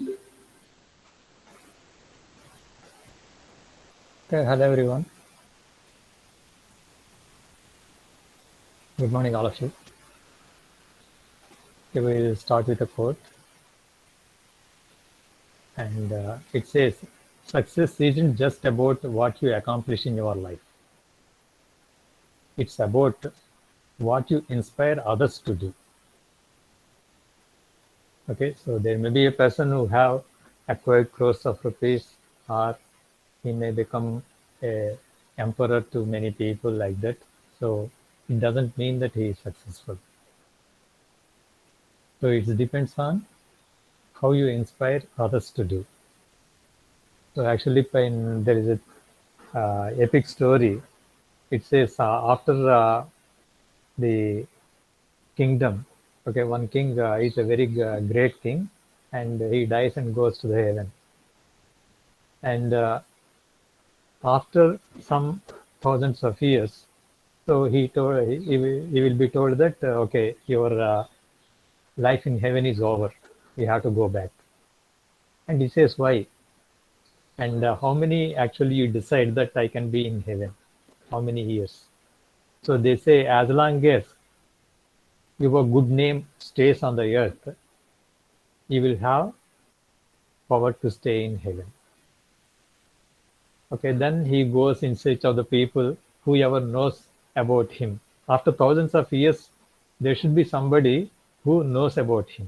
Okay, hello everyone. Good morning, all of you. Okay, we'll start with a quote, and it says, "Success isn't just about what you accomplish in your life. It's about what you inspire others to do." Okay, so there may be a person who have acquired crores of rupees, or he may become a emperor to many people like that. So it doesn't mean that he is successful. So it depends on how you inspire others to do. So actually, there is a epic story. It says after the kingdom, okay, one king is a very great king, and he dies and goes to the heaven. And after some thousands of years, so he will be told that okay, your life in heaven is over. You have to go back. And he says why? And how many actually you decide that I can be in heaven? How many years? So they say as long as your good name stays on the earth, you will have power to stay in heaven. Okay, then he goes in search of the people whoever knows about him. After thousands of years, there should be somebody who knows about him.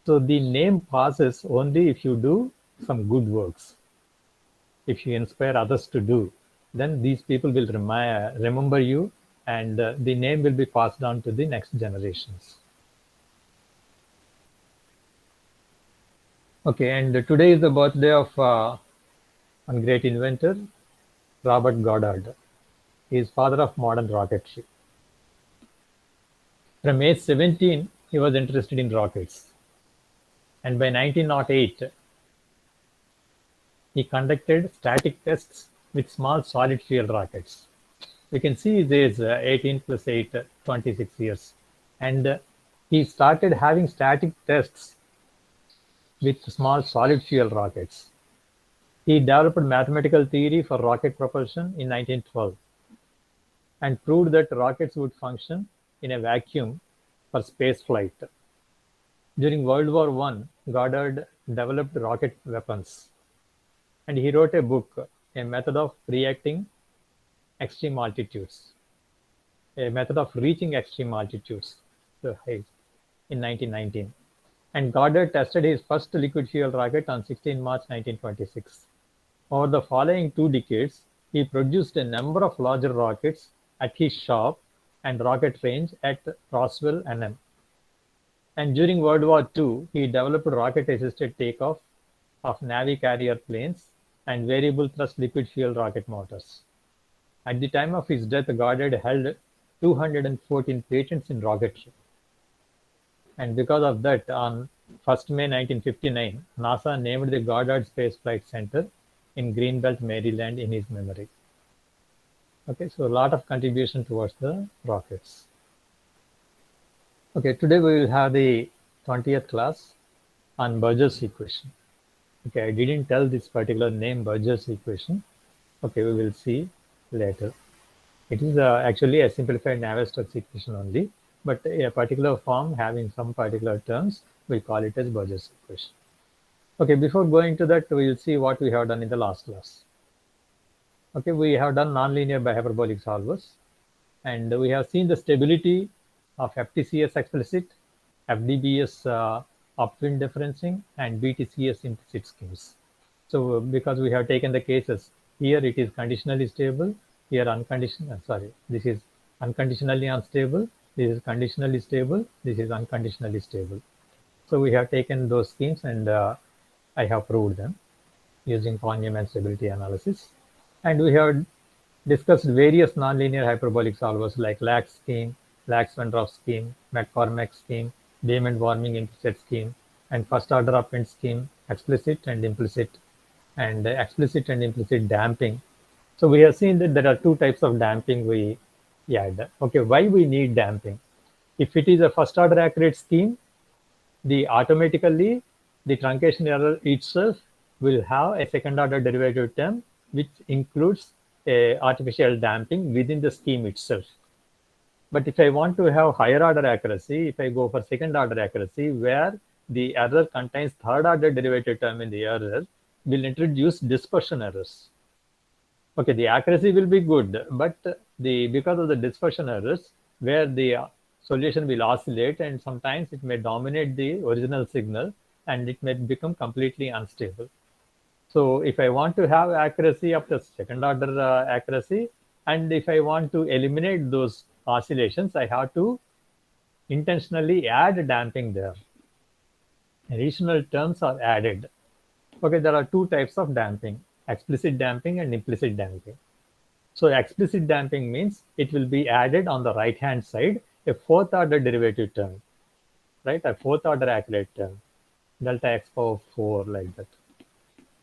So the name passes only if you do some good works. If you inspire others to do, then these people will remember you, and the name will be passed on to the next generations. Okay, and today is the birthday of one great inventor, Robert Goddard. He is father of modern rocketry. From age 17, he was interested in rockets, and by 1908, he conducted static tests with small solid fuel rockets. You can see there is 18 plus 8, 26 years. And he started having static tests with small solid fuel rockets. He developed mathematical theory for rocket propulsion in 1912 and proved that rockets would function in a vacuum for space flight. During World War I, Goddard developed rocket weapons, and he wrote a book, A Method of Reacting Extreme Altitudes, a method of reaching extreme altitudes, the height, in 1919. And Goddard tested his first liquid fuel rocket on 16 March 1926. Over the following 2 decades, he produced a number of larger rockets at his shop and rocket range at Roswell, NM. And during World War II, he developed rocket-assisted takeoff of Navy carrier planes and variable thrust liquid fuel rocket motors. At the time of his death, Goddard held 214 patents in rocketry. And because of that, on 1st May 1959, NASA named the Goddard Space Flight Center in Greenbelt, Maryland in his memory. Okay, so a lot of contribution towards the rockets. Okay, today we will have the 20th class on Burgers equation. Okay, I didn't tell this particular name Burgers equation. Okay, we will see later. It is actually a simplified Navier-Stokes equation only, but a particular form having some particular terms, we call it as Burgers equation. Okay, before going to that, we will see what we have done in the last class. Okay, we have done nonlinear bihyperbolic solvers, and we have seen the stability of FTCS explicit, FDBS upwind differencing, and BTCS implicit schemes. So because we have taken the cases, here it is conditionally stable, here this is unconditionally unstable, this is conditionally stable, this is unconditionally stable. So we have taken those schemes, and I have proved them using von Neumann stability analysis. And we have discussed various nonlinear hyperbolic solvers like Lax scheme, Lax-Wendorf scheme, McCormack scheme, Diamond-Warming implicit scheme, and first order upwind scheme, explicit and implicit damping. So we have seen that there are two types of damping we had. Okay, why we need damping? If it is a first order accurate scheme, the automatically the truncation error itself will have a second order derivative term which includes a artificial damping within the scheme itself. But if I want to have higher order accuracy, if I go for second order accuracy, where the error contains third order derivative term in the error, will introduce dispersion errors. Okay, the accuracy will be good, but because of the dispersion errors, where the solution will oscillate and sometimes it may dominate the original signal and it may become completely unstable. So if I want to have accuracy of the second order accuracy, and if I want to eliminate those oscillations, I have to intentionally add damping there. Additional terms are added. Okay, there are two types of damping, explicit damping and implicit damping. So explicit damping means it will be added on the right hand side, a fourth order derivative term, right? A fourth order accurate term, delta x power 4, like that.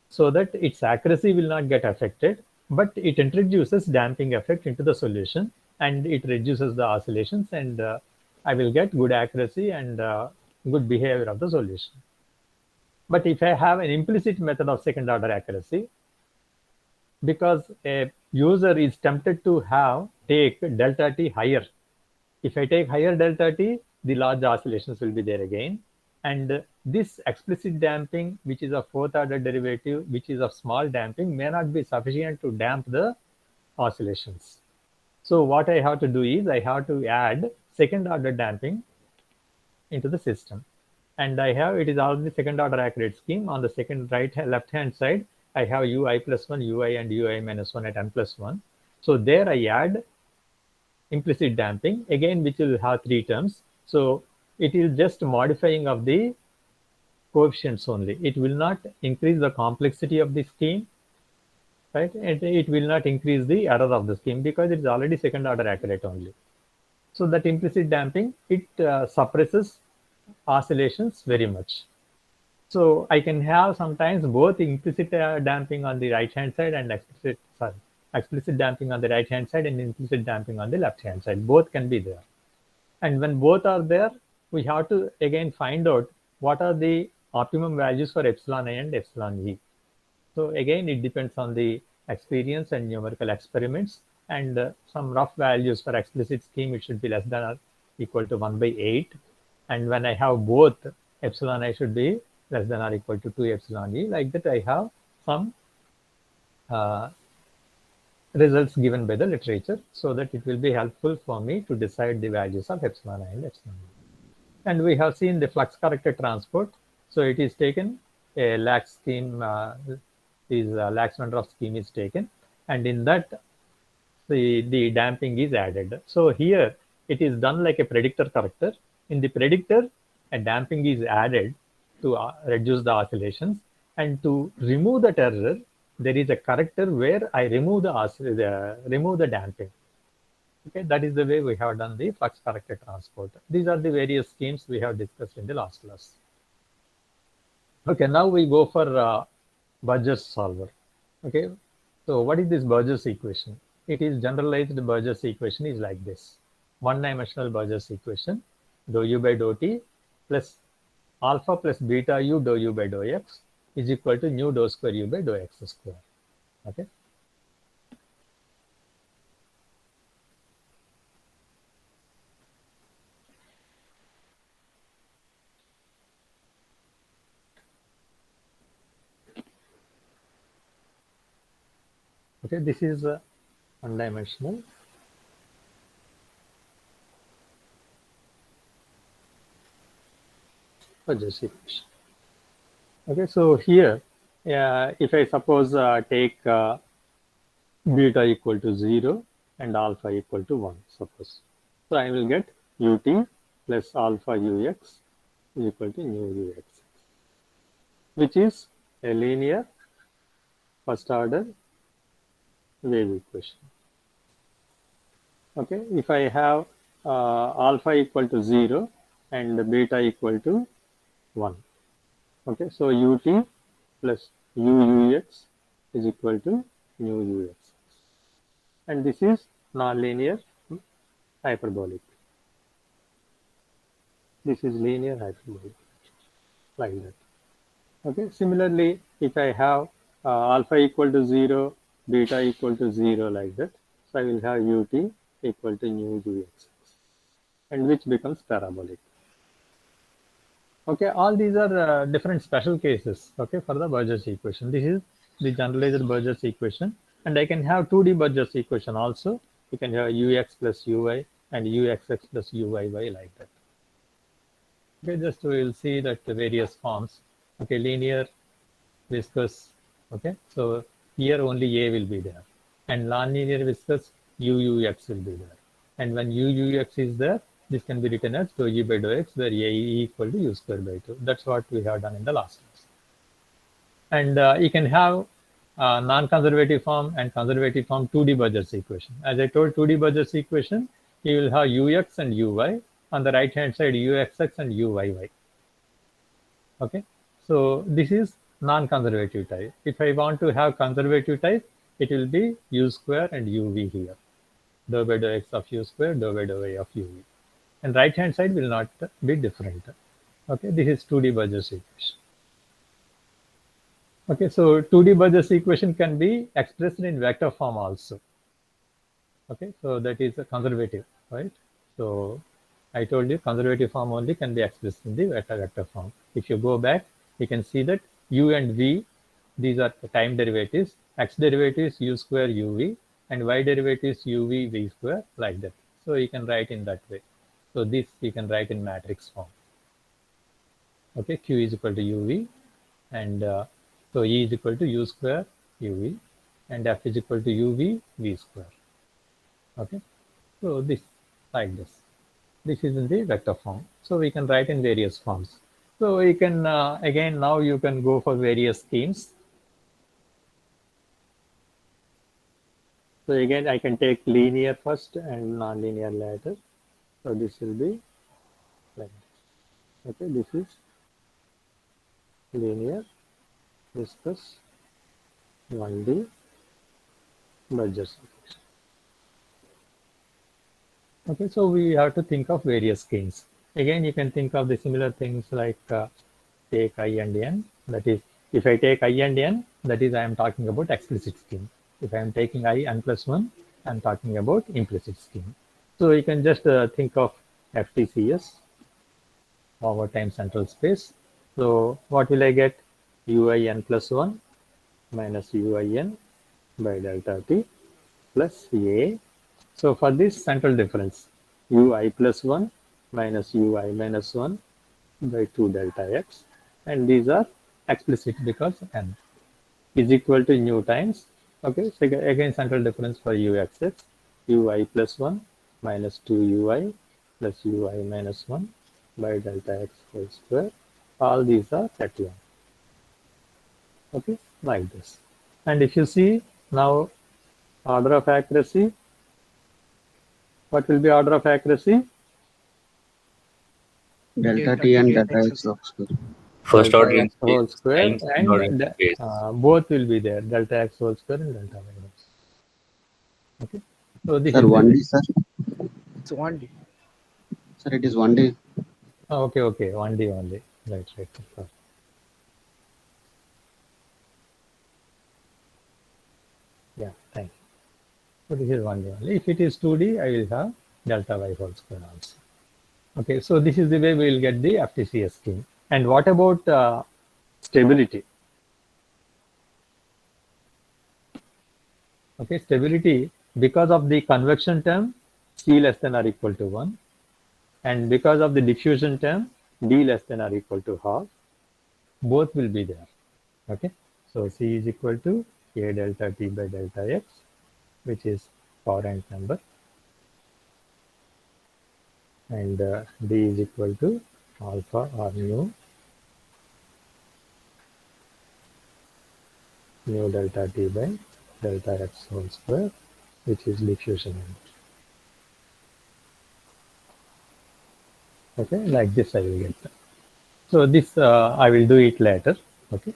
So that its accuracy will not get affected, but it introduces damping effect into the solution and it reduces the oscillations, and I will get good accuracy and good behavior of the solution. But if I have an implicit method of second order accuracy, because a user is tempted to take delta t higher. If I take higher delta t, the large oscillations will be there again. And this explicit damping, which is a fourth order derivative, which is of small damping, may not be sufficient to damp the oscillations. So what I have to do is I have to add second order damping into the system. And it is already second order accurate scheme. On the second left hand side, I have ui plus 1, ui and ui minus 1 at n plus 1. So there I add implicit damping, again, which will have three terms. So it is just modifying of the coefficients only. It will not increase the complexity of the scheme, right? And it will not increase the error of the scheme because it is already second order accurate only. So that implicit damping, it suppresses oscillations very much. So I can have sometimes both implicit damping on the right hand side and explicit damping on the right hand side and implicit damping on the left hand side. Both can be there. And when both are there, we have to again find out what are the optimum values for epsilon A and epsilon E. So again, it depends on the experience and numerical experiments, and some rough values for explicit scheme, it should be less than or equal to 1 by 8. And when I have both, epsilon I should be less than or equal to 2 epsilon E. Like that, I have some results given by the literature, so that it will be helpful for me to decide the values of epsilon I and epsilon E. And we have seen the flux corrected transport. So it is taken, a Lax scheme, Lax-Wendorf scheme is taken, and in that the damping is added. So here it is done like a predictor corrector. In the predictor, a damping is added to reduce the oscillations, and to remove that error, there is a corrector where I remove the damping. Okay, that is the way we have done the flux corrected transport. These are the various schemes we have discussed in the last class. Okay, now we go for Burgers solver. Okay, so what is this Burgers equation? It is generalized Burgers equation is like this. One-dimensional Burgers equation, dou u by dou t plus alpha plus beta u dou u by dou x is equal to nu dou square u by dou x square. Okay. Okay, this is one-dimensional. Burgers equation. Okay, so here, if I suppose take beta equal to 0 and alpha equal to 1, suppose. So I will get ut plus alpha ux is equal to nu ux, which is a linear first order wave equation. Okay, if I have alpha equal to 0 and beta equal to 1. Okay, so ut plus ux is equal to nu ux. And this is nonlinear hyperbolic. This is linear hyperbolic, like that. Okay, similarly, if I have alpha equal to 0, beta equal to 0 like that, so I will have ut equal to nu ux, and which becomes parabolic. Okay, all these are different special cases, okay, for the Burgers equation. This is the generalized Burgers equation, and I can have 2D Burgers equation also. You can have ux plus uy and uxx plus uyy like that. Okay, just we will see that the various forms. Okay, linear, viscous. Okay, so here only A will be there, and non-linear viscous UUX will be there. And when UUX is there, this can be written as dou E by dou X, where A equal to U square by 2. That's what we have done in the last class. And you can have non-conservative form and conservative form 2D Burgers equation. As I told, 2D Burgers equation, you will have UX and UY. On the right hand side, UXX and UYY. Okay, so this is non-conservative type. If I want to have conservative type, it will be U square and UV here. Dou by dou X of U square, dou by dou Y of UV. And right hand side will not be different. Okay, this is 2D Burgers equation. Okay, so 2D Burgers equation can be expressed in vector form also. Okay, so that is a conservative, right? So I told you conservative form only can be expressed in the vector form. If you go back, you can see that u and v, these are the time derivatives. X derivatives u square uv, and y derivatives uv v square, like that. So you can write in that way. So this you can write in matrix form. Okay, q is equal to uv, and so E is equal to u square uv, and f is equal to uv v square. Okay, so this like this is in the vector form, so we can write in various forms. So you can again, now you can go for various schemes. So again, I can take linear first and non-linear later. So this will be like this. Okay, this is linear, viscous, 1D, Burgers equation. Okay, so we have to think of various schemes. Again, you can think of the similar things like take I and N. That is, if I take I and N, that is, I am talking about explicit scheme. If I am taking I n plus 1, I am talking about implicit scheme. So you can just think of FTCS, forward time central space. So what will I get? UIN plus 1 minus UIN by delta T plus A. So for this central difference, ui plus 1 minus ui minus 1 by 2 delta x, and these are explicit because n is equal to nu times. Okay, so again central difference for uxx, ui plus 1 minus 2 ui plus ui minus 1 by delta x whole square. All these are at 1. Okay, like this. And if you see now, order of accuracy, what will be order of accuracy? Delta T and delta X of square. First Delta order in x whole space, square, time, second order in and space. both will be there, delta x whole square and delta y whole square. Okay, so this Sir, is the 1D, way. sir. It's 1D. Sir, it is 1D. Okay, 1D only. Right. Of course. Yeah, thank you. So this is 1D only. If it is 2D, I will have delta y whole square also. Okay, so this is the way we will get the FTCS scheme. And what about stability? Okay, stability, because of the convection term, C less than or equal to 1, and because of the diffusion term, D less than or equal to half, both will be there. Okay, so C is equal to A delta T by delta X, which is Courant number, and D is equal to alpha or nu delta T by delta X whole square, which is diffusion energy. Okay, like this I will get that. So this I will do it later. Okay,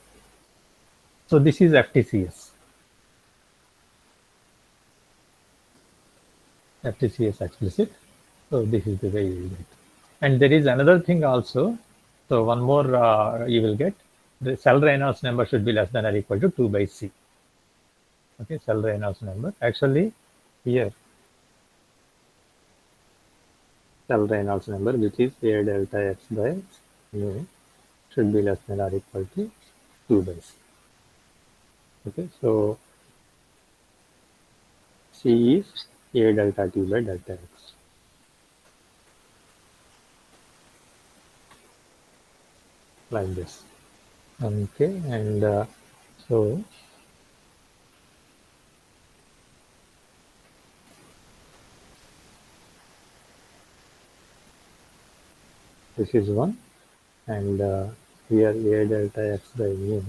so this is FTCS. FTCS explicit. So this is the way you will get. And there is another thing also. So one more you will get. the cell Reynolds number should be less than or equal to 2 by C. Okay, cell Reynolds number. Actually, here, cell Reynolds number, which is A delta X by mu, should be less than or equal to 2 by C. Okay, so C is A delta T by delta X. Like this. Okay, and so this is one, and here A delta X by mu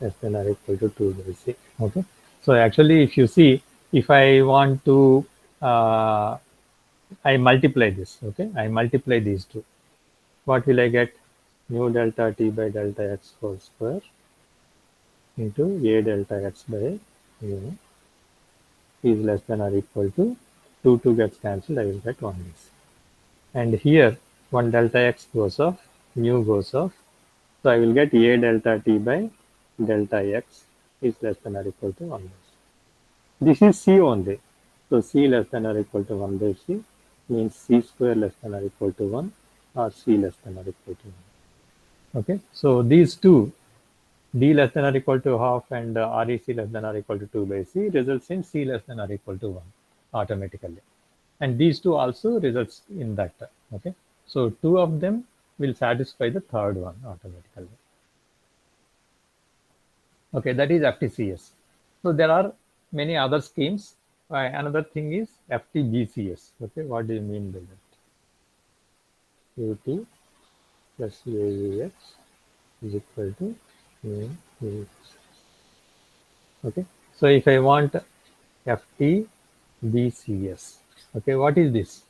less than or equal to 2 by C. Okay, so actually, if you see, if I want to, I multiply this. Okay, I multiply these two. What will I get? Mu delta T by delta X whole square into A delta X by mu is less than or equal to 2 gets cancelled. I will get 1 by C. And here 1 delta X goes off, mu goes off. So I will get A delta T by delta X is less than or equal to 1 by C. This is C only. So C less than or equal to 1 by C means C square less than or equal to 1 or C less than or equal to 1. Okay, so these two, D less than or equal to half and REC less than or equal to 2 by C results in C less than or equal to 1 automatically. And these two also results in that. Okay, so two of them will satisfy the third one automatically. Okay, that is FTCS. So there are many other schemes. Another thing is FTBCS. Okay, what do you mean by that? UT plus AUX is equal to mu. Okay, so if I want FTBCS, okay, what is this?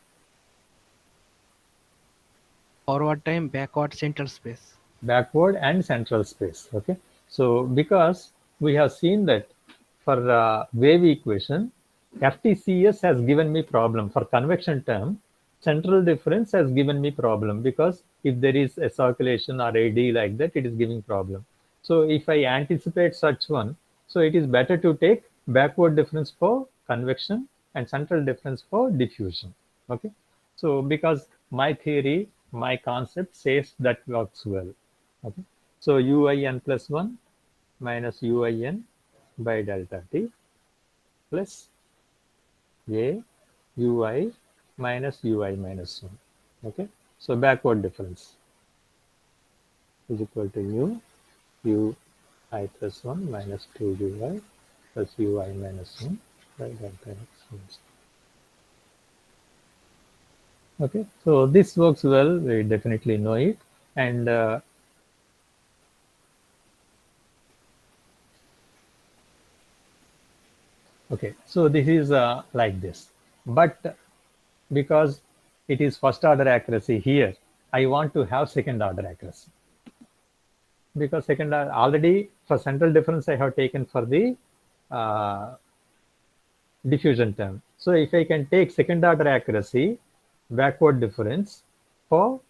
Forward time, backward, central space. Backward and central space. Okay, so because we have seen that for wave equation, FTCS has given me problem. For convection term, central difference has given me problem because if there is a circulation or AD like that, it is giving problem. So if I anticipate such one, so it is better to take backward difference for convection and central difference for diffusion. Okay, so because my theory, my concept says that works well. Okay, so UIN plus 1 minus UIN by delta T plus A UI minus UI minus 1. Okay, so backward difference is equal to mu UI plus 1 minus 2 UI plus UI minus 1 by delta X. Okay, so this works well. We definitely know it. And okay, so this is like this. But because it is first order accuracy here, I want to have second order accuracy. Because second order, already for central difference, I have taken for the diffusion term. So if I can take second order accuracy, backward difference for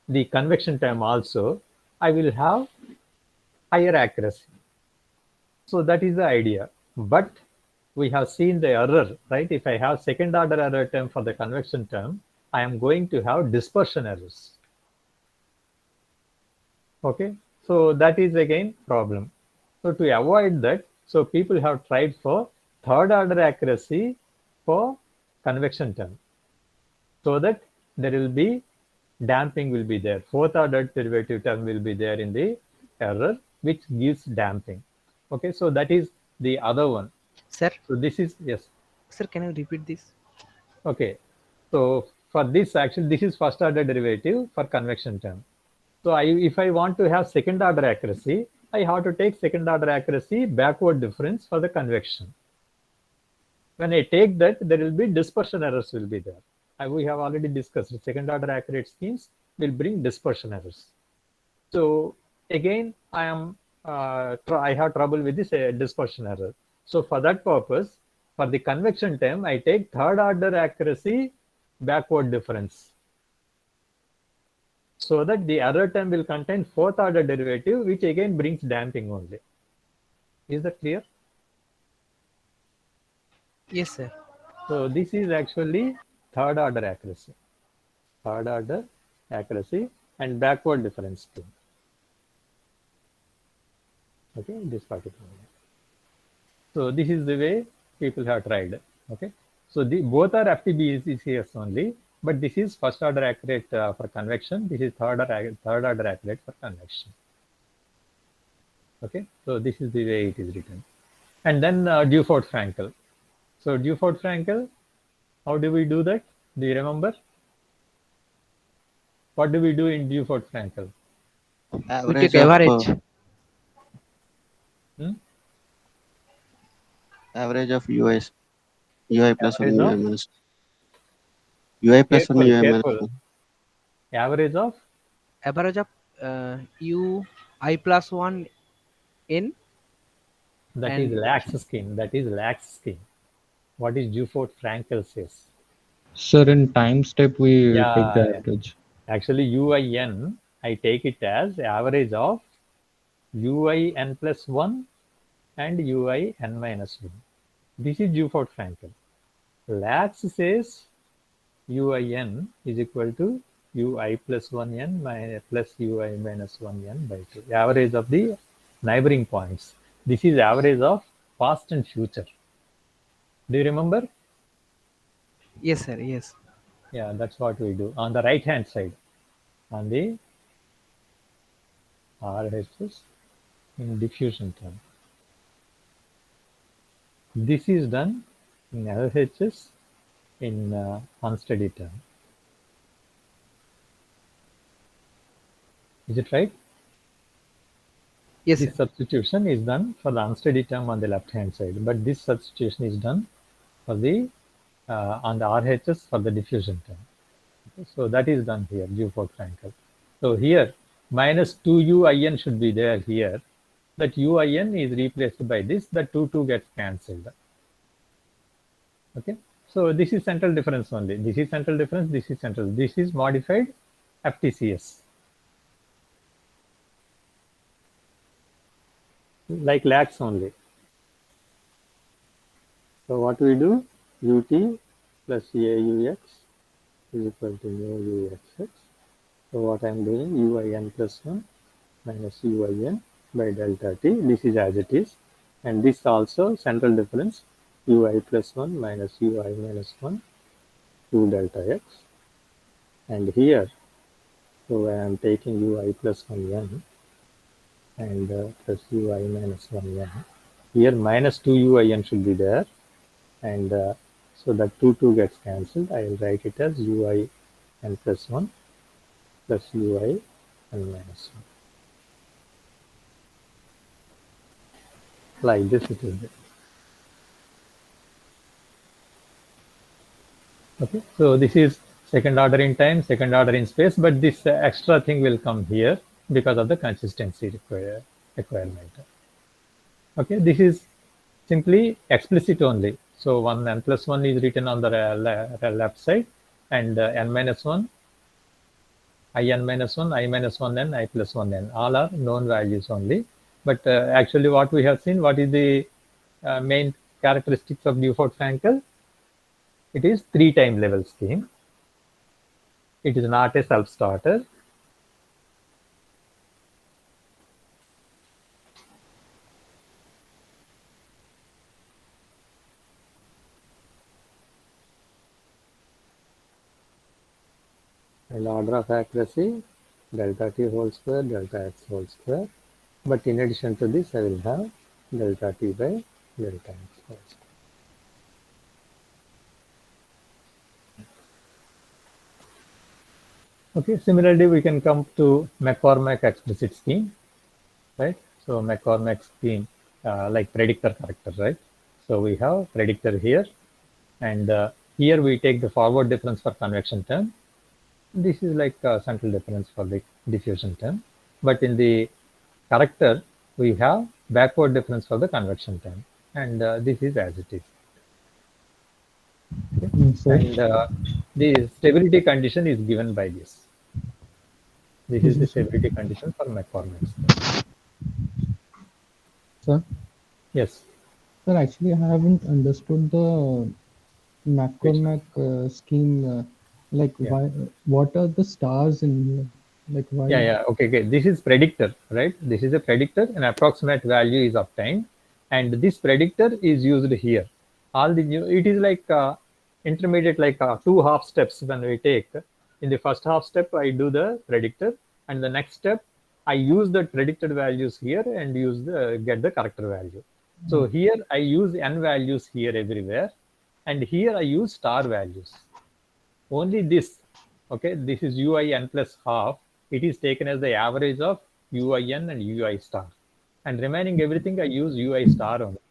the convection term also, I will have higher accuracy. So that is the idea. But we have seen the error, right? If I have second order error term for the convection term, I am going to have dispersion errors. Okay, so that is again problem. So to avoid that, so people have tried for third order accuracy for convection term, so that there will be damping will be there. Fourth order derivative term will be there in the error, which gives damping. Okay, so that is the other one. Sir, So this is, yes. sir, can you repeat this? Okay, so for this actually, this is first order derivative for convection term. So if I want to have second order accuracy, I have to take second order accuracy backward difference for the convection. When I take that, there will be dispersion errors will be there. We have already discussed second order accurate schemes will bring dispersion errors. So again, I have trouble with this dispersion error. So for that purpose, for the convection term, I take third order accuracy backward difference. so that the other term will contain fourth order derivative, which again brings damping only. Is that clear? Yes, sir. So this is actually third order accuracy. Third order accuracy and backward difference scheme. Okay, this particular one. So this is the way people have tried. Okay, so both are FTBCCS only, but this is first order accurate for convection. This is third order accurate for convection. Okay, so this is the way it is written. And then Dufort-Frankel. So Dufort-Frankel, how do we do that? Do you remember? What do we do in Dufort-Frankel? We Average take of average. average of UI plus one Average UI of? minus UI plus one UI minus Careful. one. Average of? Average of u I plus 1 n. That is And lax scheme. That is lax scheme. What is Dufort-Frankel says? Sir, in time step, we take the Yeah. average. Actually, UIN, I take it as average of UIN plus 1 and UIN minus 1. This is Dufort-Frankel. Lax says UIN is equal to UI plus 1n plus UI minus 1n by 2. Average of the neighboring points. This is average of past and future. Do you remember? yes, sir. Yes. Yeah, that's what we do. On the right hand side, on the RHS in diffusion term. This is done in LHS in unsteady term. Is it right? Yes, This sir. substitution is done for the unsteady term on the left hand side, but this substitution is done for the on the RHS for the diffusion term. Okay, so that is done here, Dufort-Frankel. So here minus 2UIN should be there here. That UIN is replaced by this, the 2 gets cancelled. Okay, so this is central difference only. This is central difference, this is central. This is modified FTCS. Like lax only. So what we do? UT plus AUX is equal to mu UXX. So what I am doing? UIN plus 1 minus UIN by delta T. This is as it is. And this also central difference UI plus 1 minus UI minus 1 2 delta X. And here, so I am taking UI plus 1n and plus UI minus 1n. Here minus 2UIN should be there. And so that 2 gets cancelled. I will write it as UI n plus 1 plus UI n minus 1. Like this it is there. Okay, so this is second order in time, second order in space, but this extra thing will come here because of the consistency requirement. Okay, this is simply explicit only. So 1 n plus 1 is written on the left side, and n minus 1, I n minus 1, I minus 1 n, I plus 1 n. All are known values only. But actually what we have seen, what is the main characteristics of Dufort-Frankel? It is 3-time level scheme. It is not a self-starter. And order of accuracy, delta T whole square, delta X whole square. But in addition to this, I will have delta T by delta X whole square. Okay, similarly, we can come to McCormack explicit scheme, right? So McCormack scheme, like predictor character, right? So we have predictor here, and here we take the forward difference for convection term. This is like central difference for the diffusion term. But in the character, we have backward difference for the convection term, and this is as it is. Okay? Sir. And the stability condition is given by this. This is the stability condition for McCormack. Sir, Yes. sir, actually, I haven't understood the McCormack scheme. Like, Yeah. why? What are the stars in here? Like, why? Yeah. Okay. This is predictor, right? This is a predictor. An approximate value is obtained, and this predictor is used here. All the new. It is like intermediate, like two half steps when we take. In the first half step, I do the predictor, and the next step, I use the predicted values here and use the get the corrector value. So here I use n values here everywhere, and here I use star values. Only this, okay, this is uin plus half. It is taken as the average of uin and ui star, and remaining everything I use ui star only.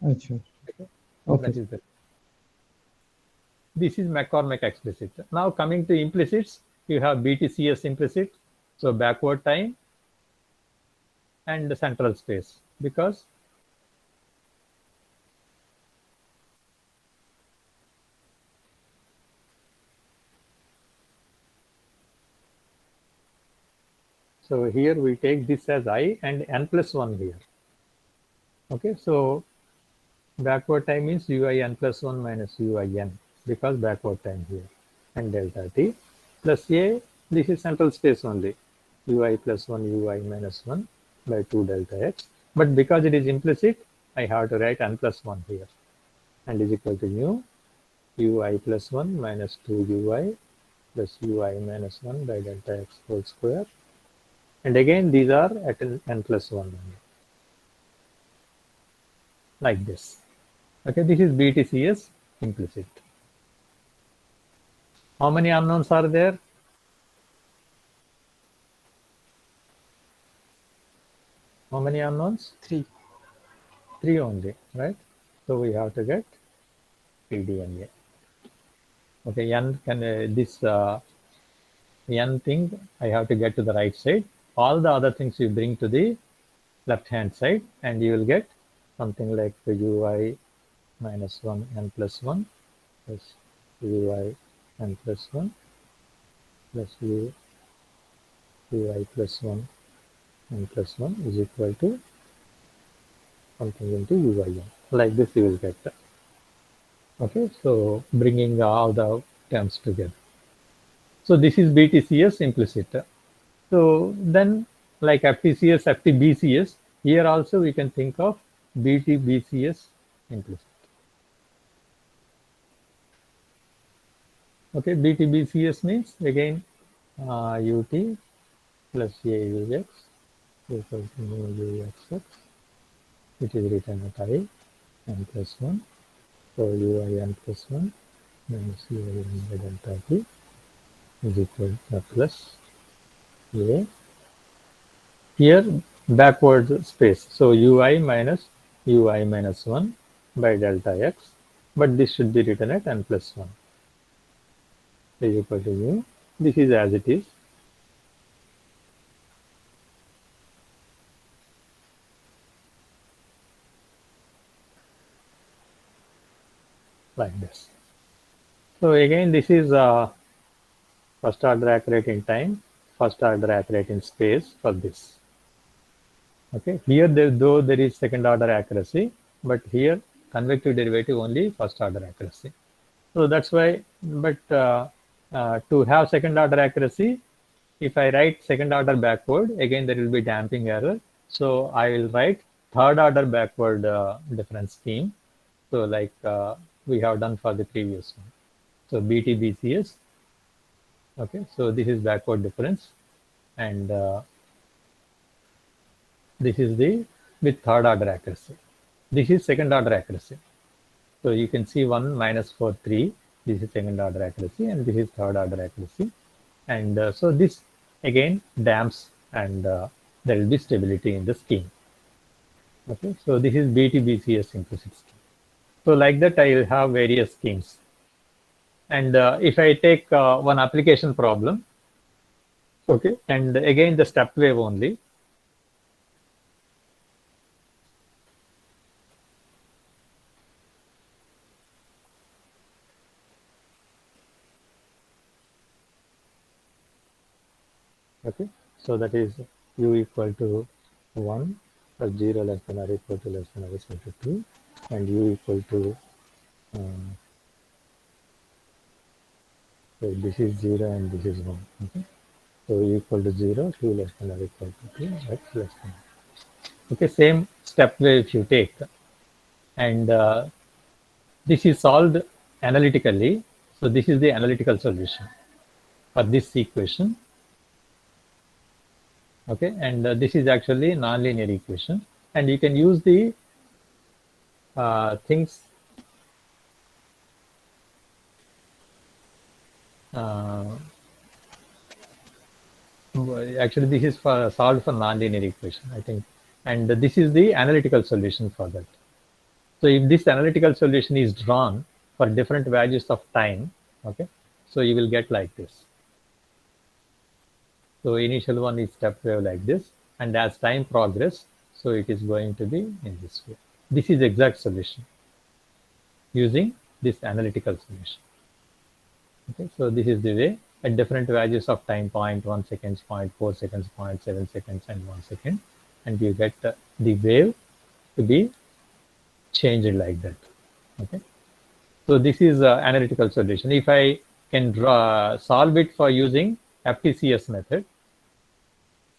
Acha. Okay, Okay. that is it. This is McCormack explicit. Now coming to implicits, you have BTCS implicit, so backward time and the central space, because so here we take this as I and n plus 1 here. Okay, so backward time means ui n plus 1 minus ui n, because backward time here, and delta t plus a, this is central space only, ui plus 1 ui minus 1 by 2 delta x. But because it is implicit, I have to write n plus 1 here, and is equal to nu ui plus 1 minus 2 ui plus ui minus 1 by delta x whole square. And again, these are at n plus 1 only, like this. Okay, this is BTCS implicit. How many unknowns are there? How many unknowns? 3. 3 only, right? So we have to get pDNA. Okay, n can this n thing I have to get to the right side. All the other things you bring to the left hand side, and you will get something like ui minus 1 n plus 1 plus ui n plus 1 plus ui plus 1 n plus 1 is equal to something into uin. Like this you will get. Okay, so bringing all the terms together. So this is BTCS implicit. So then, like FTCS, FTBCS, here also we can think of BTBCS implicit. Okay, BTBCS means again UT plus AUX equal to mu UXX, which is written at I n plus 1. So ui n plus 1 minus ui n by delta t is equal to plus a. Here backward space, so ui minus 1 by delta x, but this should be written at n plus 1 is equal to mu. This is as it is. Like this. So again, this is first order accurate in time, first order accurate in space for this. Okay, here though there is second order accuracy, but here convective derivative only first order accuracy. So that's why, but to have second order accuracy, if I write second order backward, again there will be damping error. So I will write third order backward difference scheme. So like we have done for the previous one. So BTBCS. Okay, so this is backward difference, and this is the with third order accuracy. This is second order accuracy. So you can see 1 minus 4, 3. This is second order accuracy, and this is third order accuracy. And so this again damps, and there will be stability in the scheme. Okay, so this is BTBCS implicit scheme. So like that, I will have various schemes. And if I take one application problem, okay, and again the step wave only. Okay, so that is u equal to 1 plus 0 less than or equal to less than or equal to 2, and u equal to so this is 0 and this is 1. Okay, so u equal to 0, 2 less than or equal to 2, x less than. Okay, same step way if you take, and this is solved analytically. So this is the analytical solution for this equation. Okay, and this is actually nonlinear equation, and you can use the things actually this is for solved for nonlinear equation, I think, and this is the analytical solution for that. So if this analytical solution is drawn for different values of time, okay, so you will get like this. So initial one is step wave like this, and as time progress, so it is going to be in this way. This is exact solution using this analytical solution. Okay, so this is the way at different values of time, 0.1 seconds, 0.4 seconds, 0.7 seconds, and 1 second, and you get the wave to be changed like that. Okay, so this is analytical solution. If I can solve it for using FTCS method,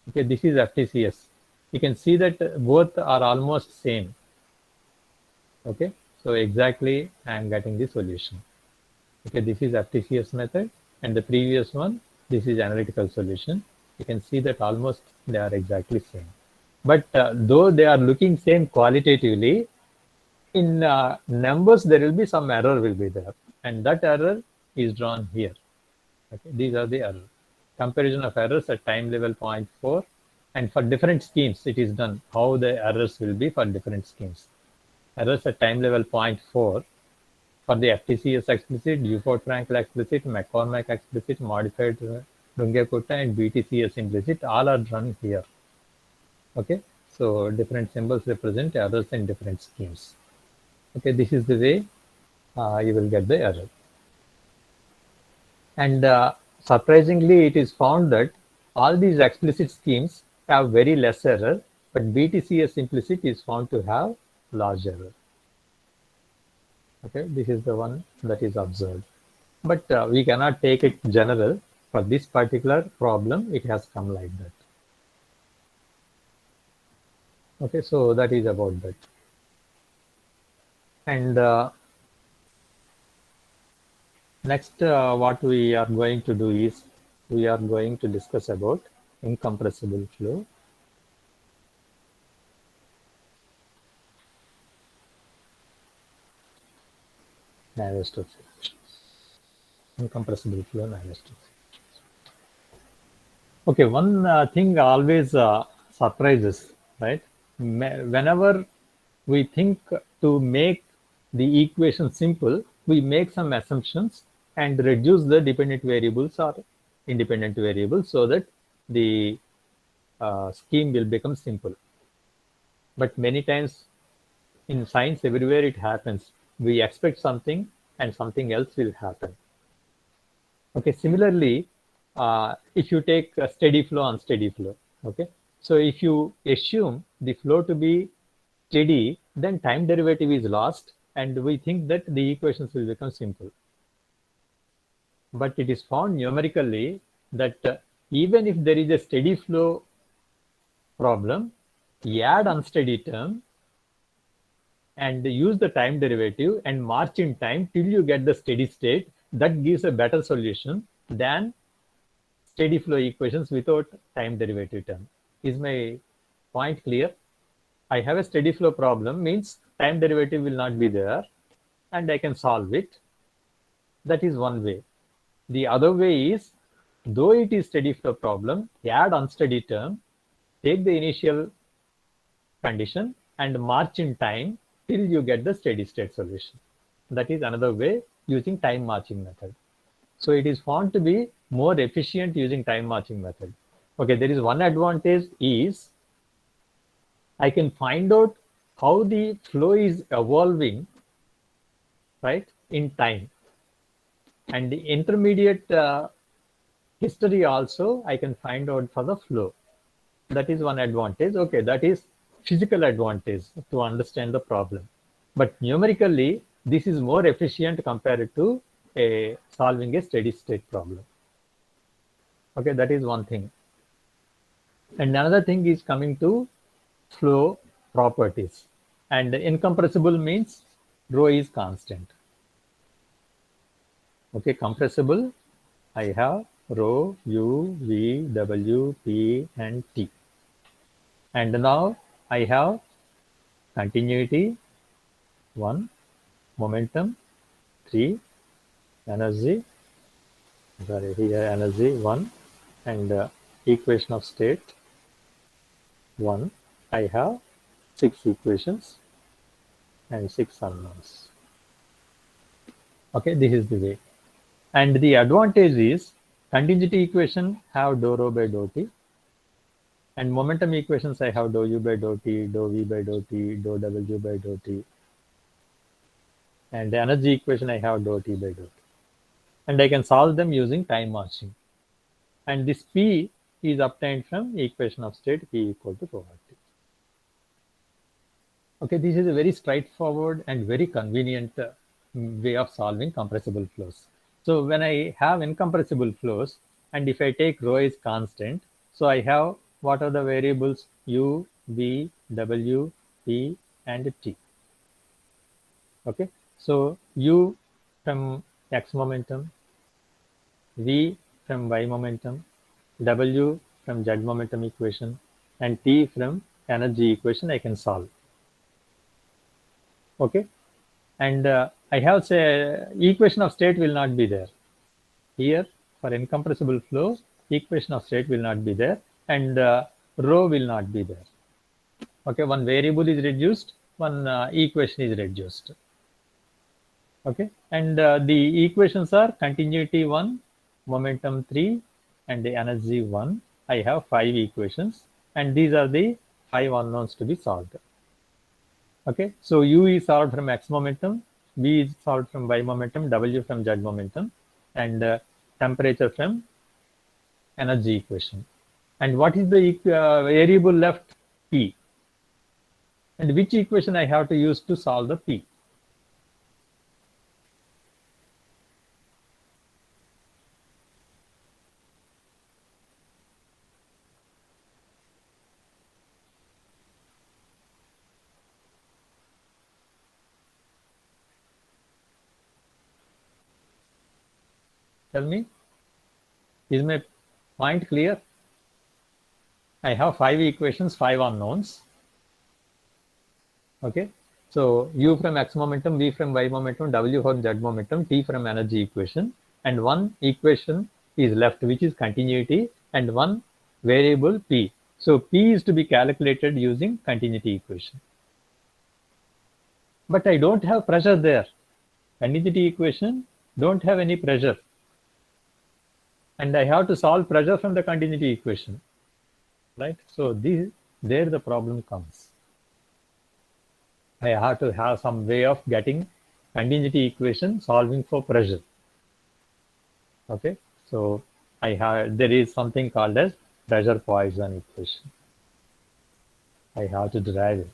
okay, this is FTCS. You can see that both are almost same. Okay, so exactly I am getting the solution. Okay, this is FTCS method, and the previous one, this is analytical solution. You can see that almost they are exactly same. But though they are looking same qualitatively, in numbers there will be some error will be there, and that error is drawn here. Okay, these are the errors. Comparison of errors at time level 0.4, and for different schemes it is done how the errors will be for different schemes. Errors at time level 0.4 for the FTCS explicit, Dufort-Frankel explicit, McCormack explicit, modified Runge-Kutta, and BTCS implicit, all are run here. Okay, so different symbols represent errors in different schemes. Okay, this is the way you will get the error. And surprisingly, it is found that all these explicit schemes have very less error, but BTCS implicit is found to have large error. Okay, this is the one that is observed. But we cannot take it general. For this particular problem, it has come like that. Okay, so that is about that. And next, what we are going to do is, we are going to discuss about incompressible flow. Navier-Stokes equations. Incompressible flow, Navier-Stokes. Okay, one thing always surprises, right? Whenever we think to make the equation simple, we make some assumptions and reduce the dependent variables or independent variables so that the scheme will become simple. But many times in science, everywhere it happens. We expect something and something else will happen. Okay, similarly, if you take a steady flow, unsteady flow, okay, so if you assume the flow to be steady, then time derivative is lost, and we think that the equations will become simple. But it is found numerically that even if there is a steady flow problem, add unsteady term and use the time derivative and march in time till you get the steady state. That gives a better solution than steady flow equations without time derivative term. Is my point clear? I have a steady flow problem, means time derivative will not be there and I can solve it. That is one way. The other way is, though it is steady flow problem, add unsteady term, take the initial condition and march in time till you get the steady state solution. That is another way using time marching method. So it is found to be more efficient using time marching method. Okay, there is one advantage is I can find out how the flow is evolving, right, in time. And the intermediate history also I can find out for the flow. That is one advantage. Okay, that is physical advantage to understand the problem. But numerically, this is more efficient compared to solving a steady state problem. Okay, that is one thing. And another thing is coming to flow properties. And incompressible means rho is constant. Okay, compressible, I have rho, u, v, w, p, and t. And now I have continuity 1, momentum 3, energy, sorry, here energy 1, and equation of state 1. I have 6 equations and 6 unknowns. Okay, this is the way. And the advantage is continuity equation have dou rho by dou t, and momentum equations I have dou u by dou t, dou v by dou t, dou w by dou t, and the energy equation I have dou t by dou t. And I can solve them using time marching. And this P is obtained from equation of state P equal to rho r t. Okay, this is a very straightforward and very convenient way of solving compressible flows. So when I have incompressible flows, and if I take rho is constant, so I have what are the variables u, v, w, p, and t. Okay, so u from x momentum, v from y momentum, w from z momentum equation, and t from energy equation I can solve. Okay, and I have say equation of state will not be there. Here for incompressible flow, equation of state will not be there, and rho will not be there. Okay, one variable is reduced, one equation is reduced. Okay, and the equations are continuity 1, momentum 3, and the energy 1. I have 5 equations, and these are the 5 unknowns to be solved. Okay, so u is solved from x momentum, v is solved from y momentum, w from z momentum, and temperature from energy equation. And what is the variable left? P. And which equation I have to use to solve the P? Tell me, is my point clear? I have 5 equations, 5 unknowns. Okay, so u from x momentum, v from y momentum, w from z momentum, t from energy equation, and one equation is left, which is continuity, and one variable p. So p is to be calculated using continuity equation. But I don't have pressure there. Continuity equation don't have any pressure. And I have to solve pressure from the continuity equation, right? So there the problem comes. I have to have some way of getting continuity equation solving for pressure. Okay, so there is something called as pressure Poisson equation. I have to derive it.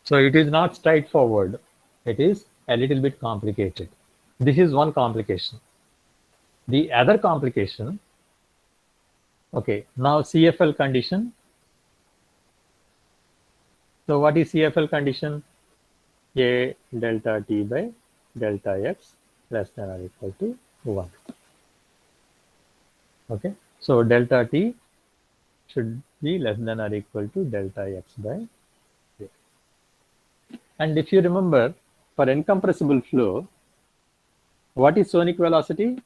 So it is not straightforward. It is a little bit complicated. This is one complication. The other complication, okay, now CFL condition. So what is CFL condition? A delta t by delta x less than or equal to 1. Okay, so delta t should be less than or equal to delta x by a. And if you remember, for incompressible flow, what is sonic velocity?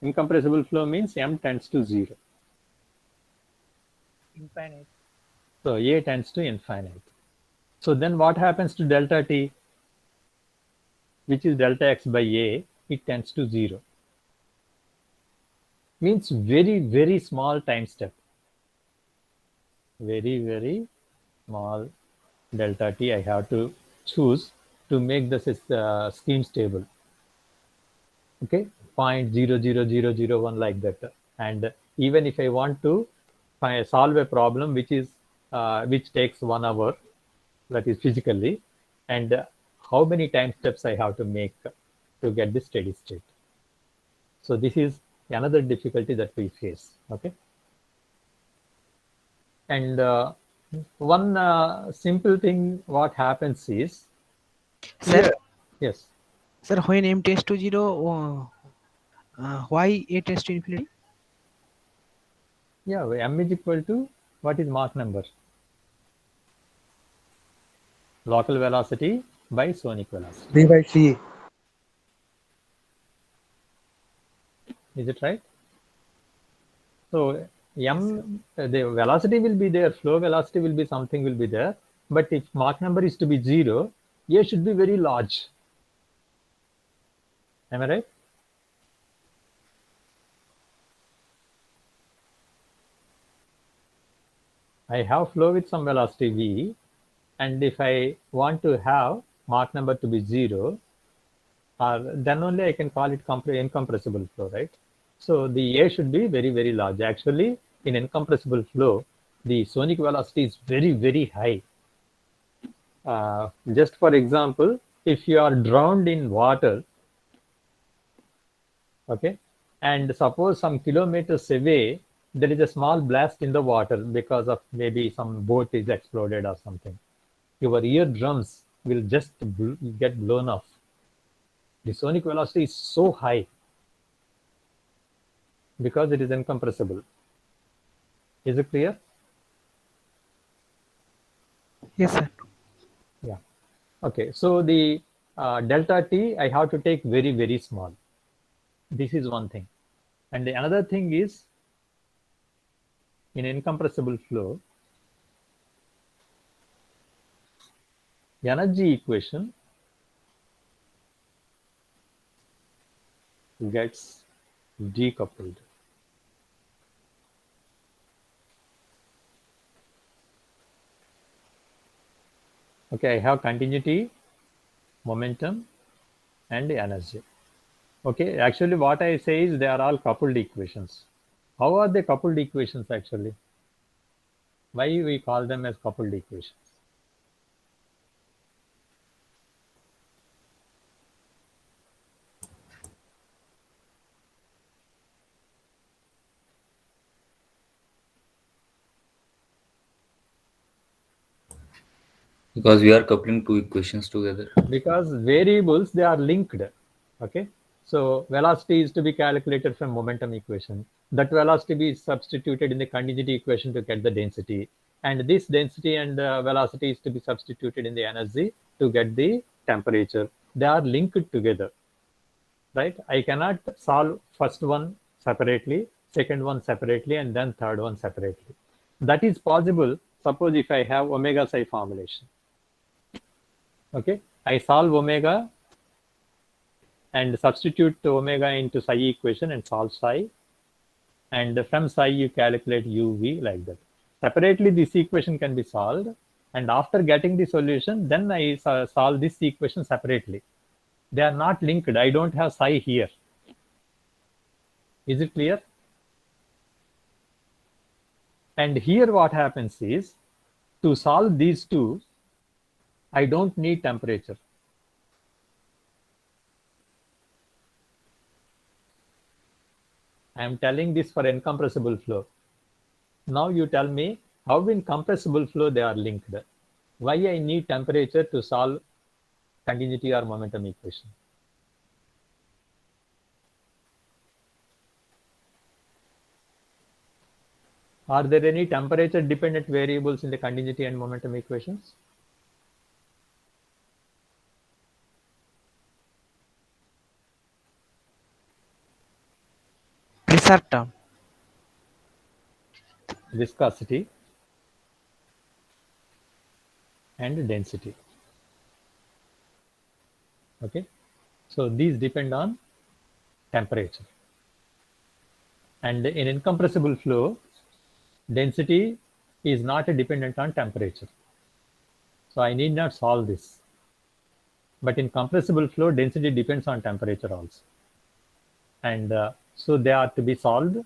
Incompressible flow means m tends to 0. Infinite. So a tends to infinite. So then what happens to delta t, which is delta x by a? It tends to 0. Means very, very small time step. Very, very small delta t I have to choose to make the scheme stable. Okay, 0.00001 like that. And even if I want to solve a problem which takes 1 hour, that is physically, and how many time steps I have to make to get the steady state. So this is another difficulty that we face. Okay, and one simple thing what happens is Sir, here, yes, sir, when m tends to 0, why a tends to infinity? yeah, m is equal to what is Mach number? Local velocity by sonic velocity. V by C. Is it right? So m, the velocity will be there, flow velocity will be something will be there, but if Mach number is to be 0, a should be very large. Am I right? I have flow with some velocity v, and if I want to have Mach number to be 0, then only I can call it incompressible flow, right? So the A should be very, very large. Actually, in incompressible flow, the sonic velocity is very, very high. Just for example, if you are drowned in water, okay, and suppose some kilometers away, there is a small blast in the water because of maybe some boat is exploded or something. Your eardrums will just get blown off. The sonic velocity is so high because it is incompressible. Is it clear? Yes, sir. Yeah. Okay. So the delta t I have to take very, very small. This is one thing. And the another thing is in incompressible flow, the energy equation gets decoupled. Okay, I have continuity, momentum, and energy. Okay, actually what I say is they are all coupled equations. How are they coupled equations actually? Why we call them as coupled equations? Because we are coupling two equations together. Because variables, they are linked. Okay, so velocity is to be calculated from momentum equation. That velocity is substituted in the continuity equation to get the density, and this density and velocity is to be substituted in the energy to get the temperature. They are linked together, right? I cannot solve first one separately, second one separately, and then third one separately. That is possible suppose if I have omega psi formulation. Okay, I solve omega and substitute omega into psi equation and solve psi, and from psi you calculate uv like that. Separately this equation can be solved, and after getting the solution then I solve this equation separately. They are not linked. I don't have psi here. Is it clear? And here what happens is, to solve these two, I don't need temperature. I am telling this for incompressible flow. Now you tell me how in compressible flow they are linked. Why I need temperature to solve continuity or momentum equation? Are there any temperature dependent variables in the continuity and momentum equations? Pressure term. Viscosity and density. Okay, so these depend on temperature, and in incompressible flow, density is not dependent on temperature. So I need not solve this. But in compressible flow, density depends on temperature also. And so they are to be solved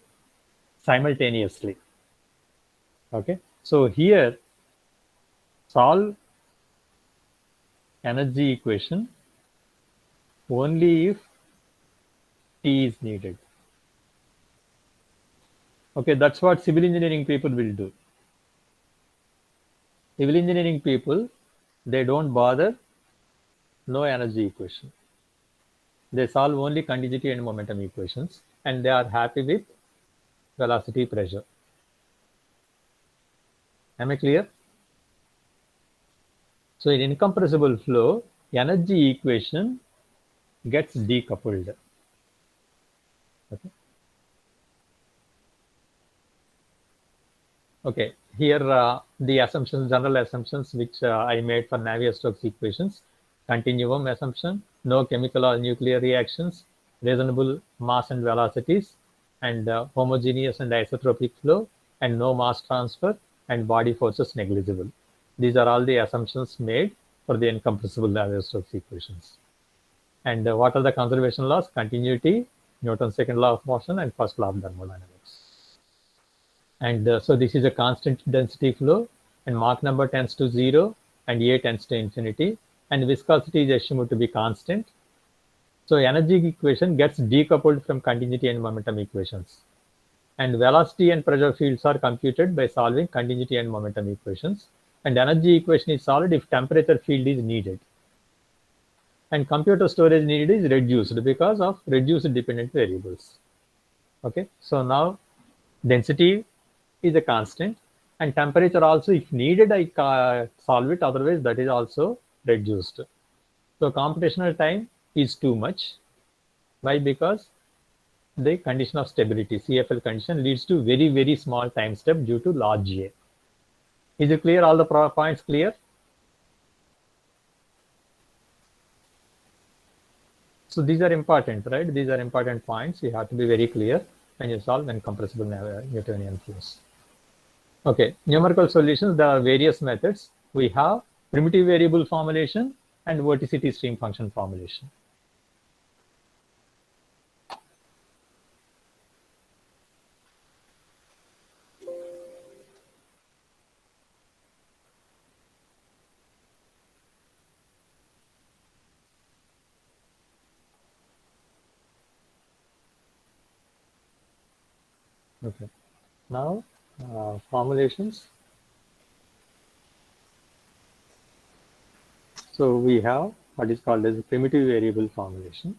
simultaneously. Okay, so here solve energy equation only if T is needed. Okay, that's what civil engineering people will do. Civil engineering people, they don't bother no energy equation. They solve only continuity and momentum equations, and they are happy with velocity pressure. Am I clear? So in incompressible flow, energy equation gets decoupled. Okay. Okay, here the assumptions, general assumptions which I made for Navier-Stokes equations: continuum assumption, no chemical or nuclear reactions, reasonable mass and velocities, and homogeneous and isotropic flow, and no mass transfer, and body forces negligible. These are all the assumptions made for the incompressible Navier-Stokes equations. And what are the conservation laws? Continuity, Newton's second law of motion, and first law of thermodynamics. And so this is a constant density flow, and Mach number tends to 0 and A tends to infinity, and viscosity is assumed to be constant. So energy equation gets decoupled from continuity and momentum equations. And velocity and pressure fields are computed by solving continuity and momentum equations. And energy equation is solved if temperature field is needed. And computer storage needed is reduced because of reduced dependent variables. Okay, so now density is a constant, and temperature also, if needed, I solve it, otherwise that is also reduced. So computational time is too much. Why? Because the condition of stability, CFL condition, leads to very, very small time step due to large A. Is it clear? All the points clear? So these are important, right? These are important points. You have to be very clear when you solve incompressible Newtonian flows. Okay, numerical solutions, there are various methods. We have primitive variable formulation and vorticity stream function formulation. Okay, now formulations. So we have what is called as primitive variable formulation,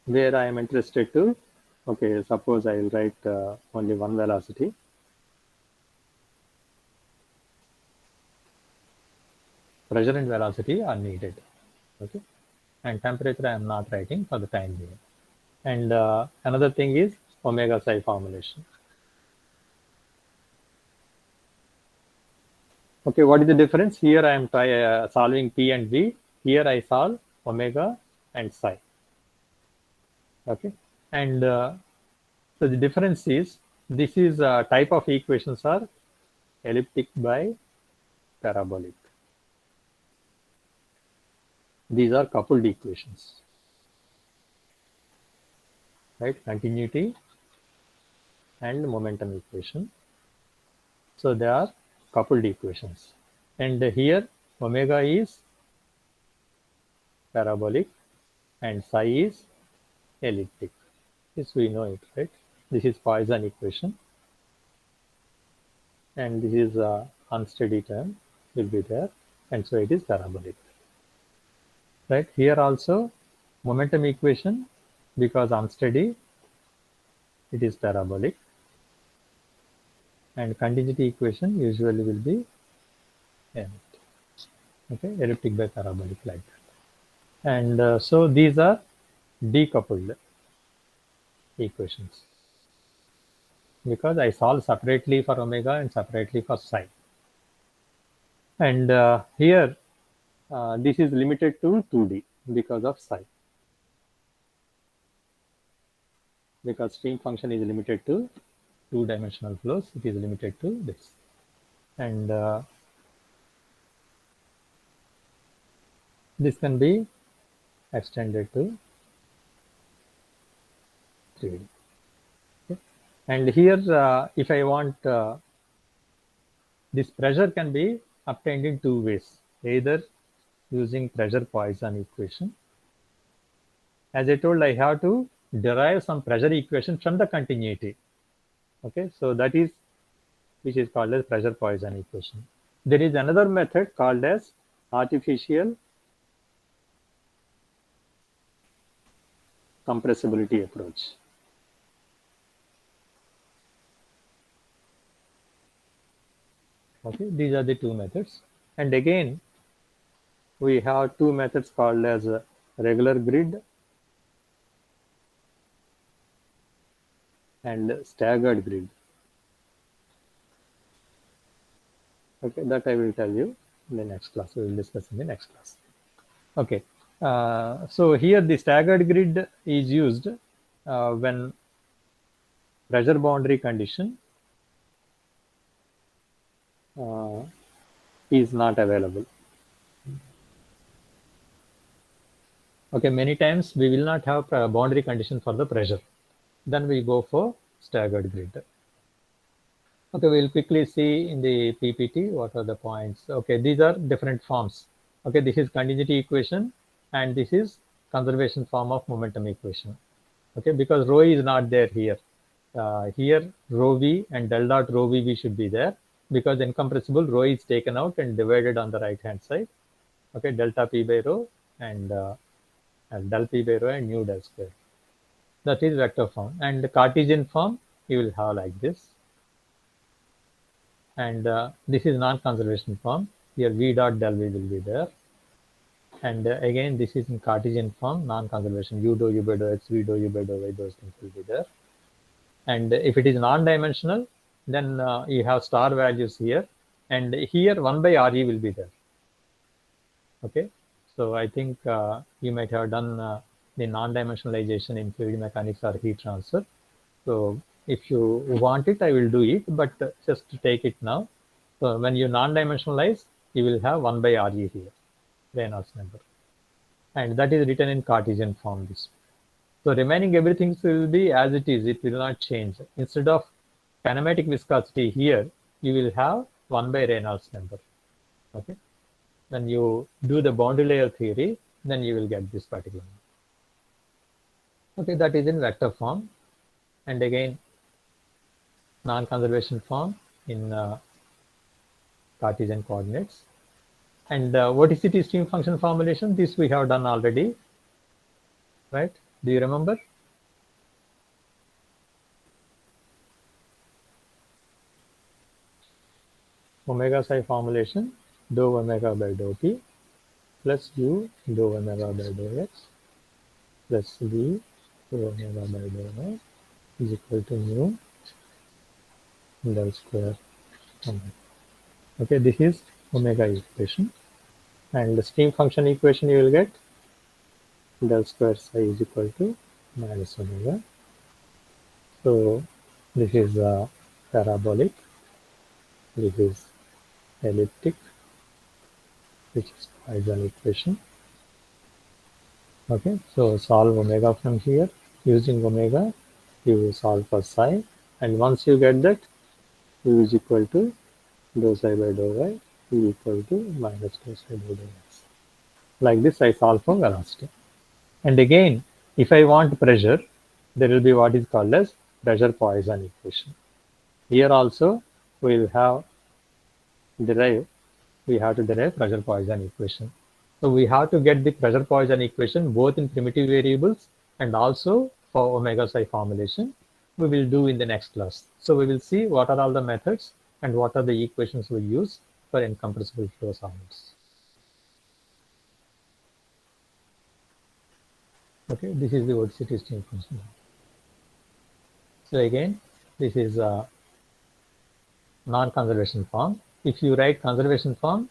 where I am interested to, okay, suppose I will write only one velocity. Pressure and velocity are needed, okay, and temperature I am not writing for the time being. And another thing is omega psi formulation. Okay, what is the difference? Here I am solving P and V. Here I solve omega and psi. Okay, and so the difference is, this is type of equations are elliptic by parabolic. These are coupled equations, right? Continuity and momentum equation. So they are coupled equations. And here omega is parabolic and psi is elliptic. Yes, we know it, right? This is Poisson equation. And this is unsteady term will be there. And so it is parabolic. Right? Here also momentum equation, because unsteady, it is parabolic. And continuity equation usually will be elliptic. Okay, elliptic by parabolic, like that. And so these are decoupled equations, because I solve separately for omega and separately for psi. And here this is limited to 2D because of psi. Because stream function is limited to two-dimensional flows, it is limited to this. And this can be extended to 3D. Okay. And here, if I want this pressure can be obtained in two ways, either using pressure Poisson equation. As I told, I have to derive some pressure equation from the continuity. Okay, so that is which is called as pressure Poisson equation. There is another method called as artificial compressibility approach. Okay, these are the two methods. And again, we have two methods called as regular grid and staggered grid. Okay, that I will tell you in the next class. We will discuss in the next class. Okay, so here the staggered grid is used when pressure boundary condition is not available. Okay, many times we will not have boundary condition for the pressure. Then we go for staggered grid. Okay, we'll quickly see in the PPT what are the points. Okay, these are different forms. Okay, this is continuity equation and this is conservation form of momentum equation. Okay, because rho is not there here. Here rho v and del dot rho v should be there, because incompressible rho is taken out and divided on the right hand side. Okay, delta p by rho and del p by rho and nu del square. That is vector form. And the Cartesian form you will have like this. And this is non-conservation form. Here v dot del v will be there. And again, this is in Cartesian form, non-conservation. U dou u by dou x, v dou u by dou y, those things will be there. And if it is non-dimensional, then you have star values here. And here 1 by Re will be there. Okay. So I think you might have done the non-dimensionalization in fluid mechanics or heat transfer. So if you want it, I will do it, but just to take it now. So when you non-dimensionalize, you will have 1 by Re here, Reynolds number. And that is written in Cartesian form. This. So remaining everything will be as it is. It will not change. Instead of kinematic viscosity here, you will have 1 by Reynolds number. Okay. When you do the boundary layer theory, then you will get this particular one. Okay, that is in vector form. And again, non-conservation form in Cartesian coordinates. And vorticity stream function formulation, this we have done already, right? Do you remember? Omega psi formulation, dou omega by dou t plus u dou omega by dou x plus v dou omega by dou y is equal to mu del square omega. Okay, this is omega equation. And the stream function equation you will get del square psi is equal to minus omega. So this is parabolic, this is elliptic, which is Poisson equation. Okay, so solve omega from here. Using omega, you solve for psi, and once you get that, u is equal to dou psi by dou y, u equal to minus dou psi by dou x. Like this, I solve for velocity. And again, if I want pressure, there will be what is called as pressure Poisson equation. Here also, we will have we have to derive pressure Poisson equation. So we have to get the pressure Poisson equation both in primitive variables and also for omega psi formulation. We will do in the next class. So we will see what are all the methods and what are the equations we use for incompressible flow solids. Okay, this is the vorticity stream function. So again, this is a non-conservation form. If you write conservation form,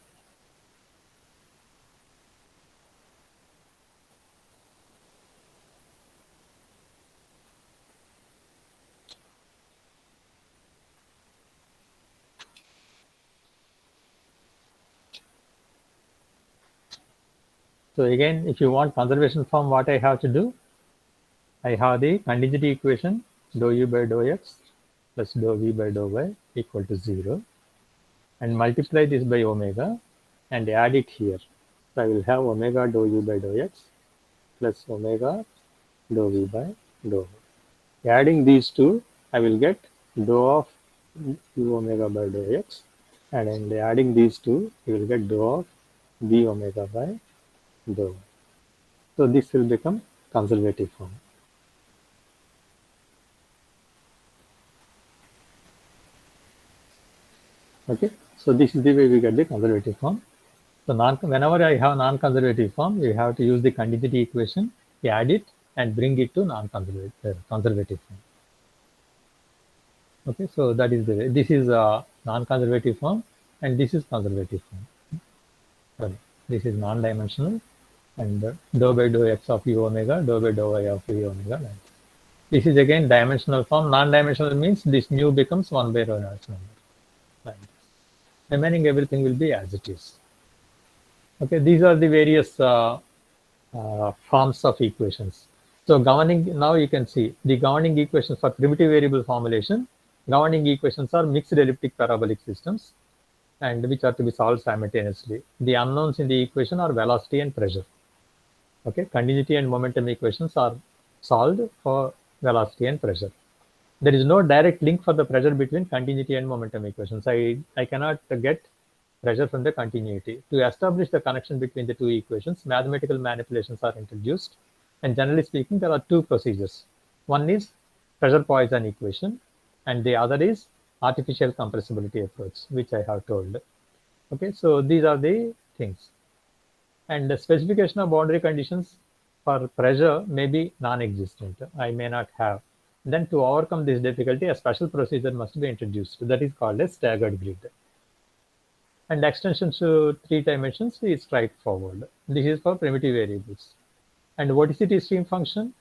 So again, if you want conservation form, what I have to do? I have the contingency equation dou u by dou x plus dou v by dou y equal to 0, and multiply this by omega and add it here. So I will have omega dou u by dou x plus omega dou v by dou y. Adding these two, I will get dou of u omega by dou x, and adding these two, you will get dou of v omega by dou y. So this will become conservative form. Okay, so this is the way we get the conservative form. So whenever I have non-conservative form, you have to use the contingency equation, add it, and bring it to conservative form. Okay, so that is the way. This is a non-conservative form, and this is conservative form. Sorry, this is non-dimensional, and dou by dou x of u omega, dou by dou y of v omega. This is again dimensional form. Non-dimensional means this mu becomes 1 by Reynolds number. Like this. Remaining everything will be as it is. Okay, these are the various forms of equations. So governing, now you can see the governing equations for primitive variable formulation. Governing equations are mixed elliptic parabolic systems, and which are to be solved simultaneously. The unknowns in the equation are velocity and pressure. Okay, continuity and momentum equations are solved for velocity and pressure. There is no direct link for the pressure between continuity and momentum equations. I cannot get pressure from the continuity. To establish the connection between the two equations, mathematical manipulations are introduced. And generally speaking, there are two procedures. One is pressure Poisson equation, and the other is artificial compressibility approach, which I have told. Okay, so these are the things. And the specification of boundary conditions for pressure may be non-existent. I may not have. Then to overcome this difficulty, a special procedure must be introduced. That is called a staggered grid. And extension to 3 dimensions is straightforward. This is for primitive variables. And vorticity stream function,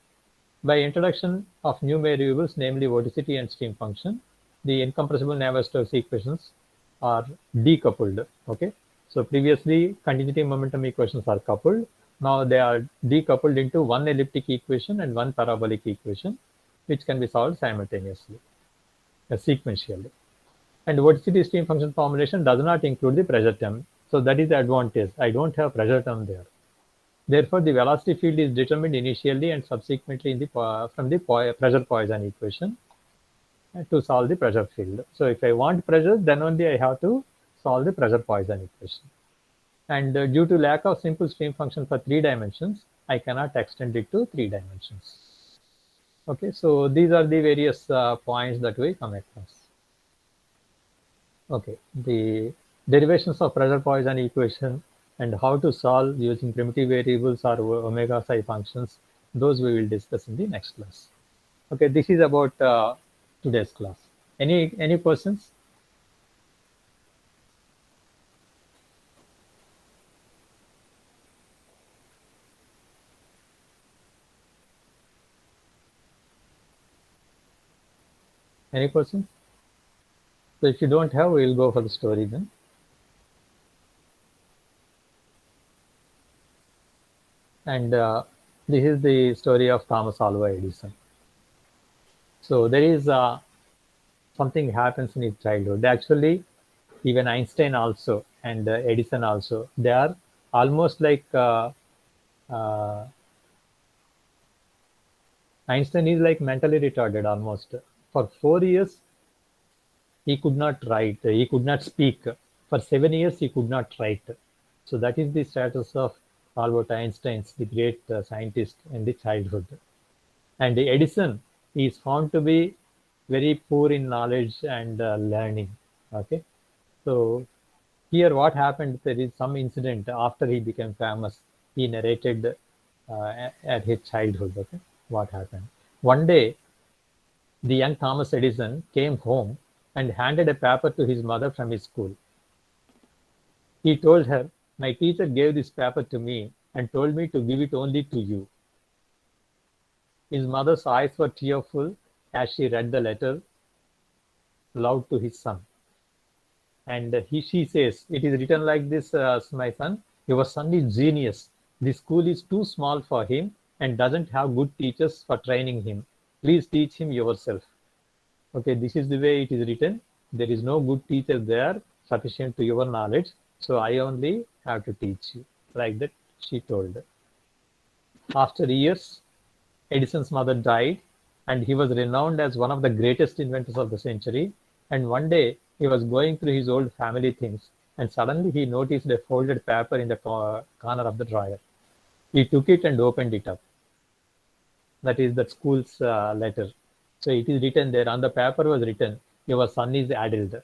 by introduction of new variables, namely vorticity and stream function, the incompressible Navier-Stokes equations are decoupled. Okay, so previously continuity and momentum equations are coupled. Now they are decoupled into one elliptic equation and one parabolic equation, which can be solved simultaneously, sequentially. And vorticity stream function formulation does not include the pressure term. So that is the advantage. I don't have pressure term there. Therefore, the velocity field is determined initially and subsequently in the from the pressure Poisson equation to solve the pressure field. So if I want pressure, then only I have to solve the pressure Poisson equation. And due to lack of simple stream function for 3 dimensions, I cannot extend it to 3 dimensions. Okay, so these are the various points that we come across. Okay, the derivations of pressure Poisson equation and how to solve using primitive variables or omega psi functions, those we will discuss in the next class. Okay, this is about today's class. Any questions? Any questions? So if you don't have, we'll go for the story then. And this is the story of Thomas Alva Edison. So there is something happens in his childhood. Actually, even Einstein also and Edison also, they are almost like Einstein is like mentally retarded almost. For 4 years, he could not write, he could not speak. For 7 years, he could not write. So that is the status of Albert Einstein, the great scientist in the childhood. And Edison is found to be very poor in knowledge and learning. Okay, so here what happened, there is some incident after he became famous. He narrated at his childhood. Okay, what happened? One day, the young Thomas Edison came home and handed a paper to his mother from his school. He told her, "My teacher gave this paper to me and told me to give it only to you." His mother's eyes were tearful as she read the letter aloud to his son. And she says, "It is written like this, my son. Your son is genius. The school is too small for him and doesn't have good teachers for training him. Please teach him yourself. Okay, this is the way it is written. There is no good teacher there sufficient to your knowledge, so I only have to teach you. Like that, she told. After years, Edison's mother died, and he was renowned as one of the greatest inventors of the century. And one day, he was going through his old family things, and suddenly he noticed a folded paper in the corner of the drawer. He took it and opened it up. That is the school's letter. So it is written there. On the paper was written, "Your son is adult.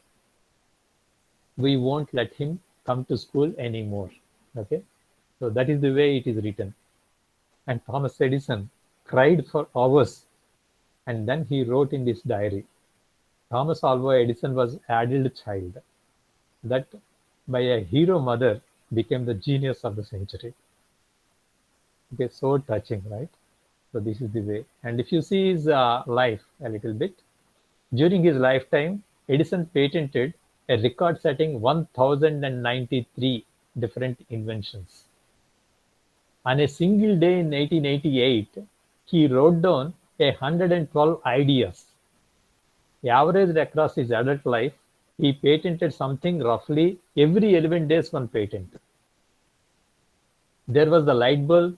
We won't let him come to school anymore." Okay, so that is the way it is written. And Thomas Edison cried for hours, and then he wrote in this diary. Thomas Alva Edison was adult child that by a hero mother became the genius of the century. Okay, so touching, right? So this is the way. And if you see his life a little bit, during his lifetime, Edison patented a record-setting 1,093 different inventions. On a single day in 1888, he wrote down 112 ideas. Averaged across his adult life, he patented something roughly every 11 days, one patent. There was the light bulb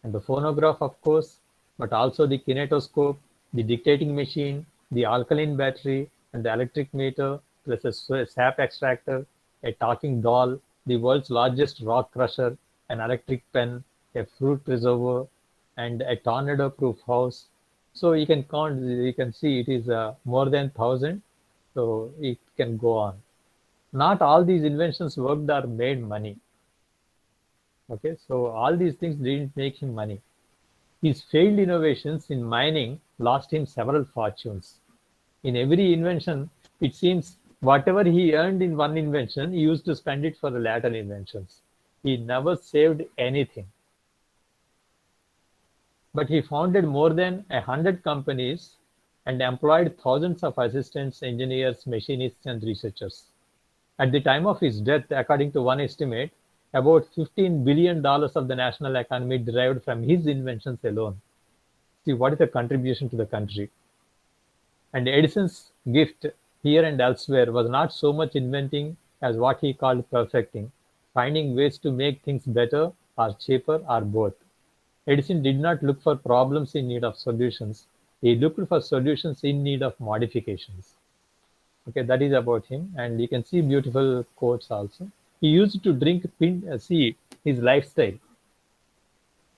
and the phonograph, of course, but also the kinetoscope, the dictating machine, the alkaline battery, and the electric meter, plus a sap extractor, a talking doll, the world's largest rock crusher, an electric pen, a fruit preserver, and a tornado-proof house. So you can count, you can see it is more than 1,000, so it can go on. Not all these inventions worked or made money. Okay, so all these things didn't make him money. His failed innovations in mining lost him several fortunes. In every invention, it seems whatever he earned in one invention, he used to spend it for the later inventions. He never saved anything. But he founded more than 100 companies and employed thousands of assistants, engineers, machinists, and researchers. At the time of his death, according to one estimate, about $15 billion of the national economy derived from his inventions alone. See, what is the contribution to the country? And Edison's gift here and elsewhere was not so much inventing as what he called perfecting, finding ways to make things better or cheaper or both. Edison did not look for problems in need of solutions. He looked for solutions in need of modifications. Okay, that is about him. And you can see beautiful quotes also. He used to drink, see his lifestyle.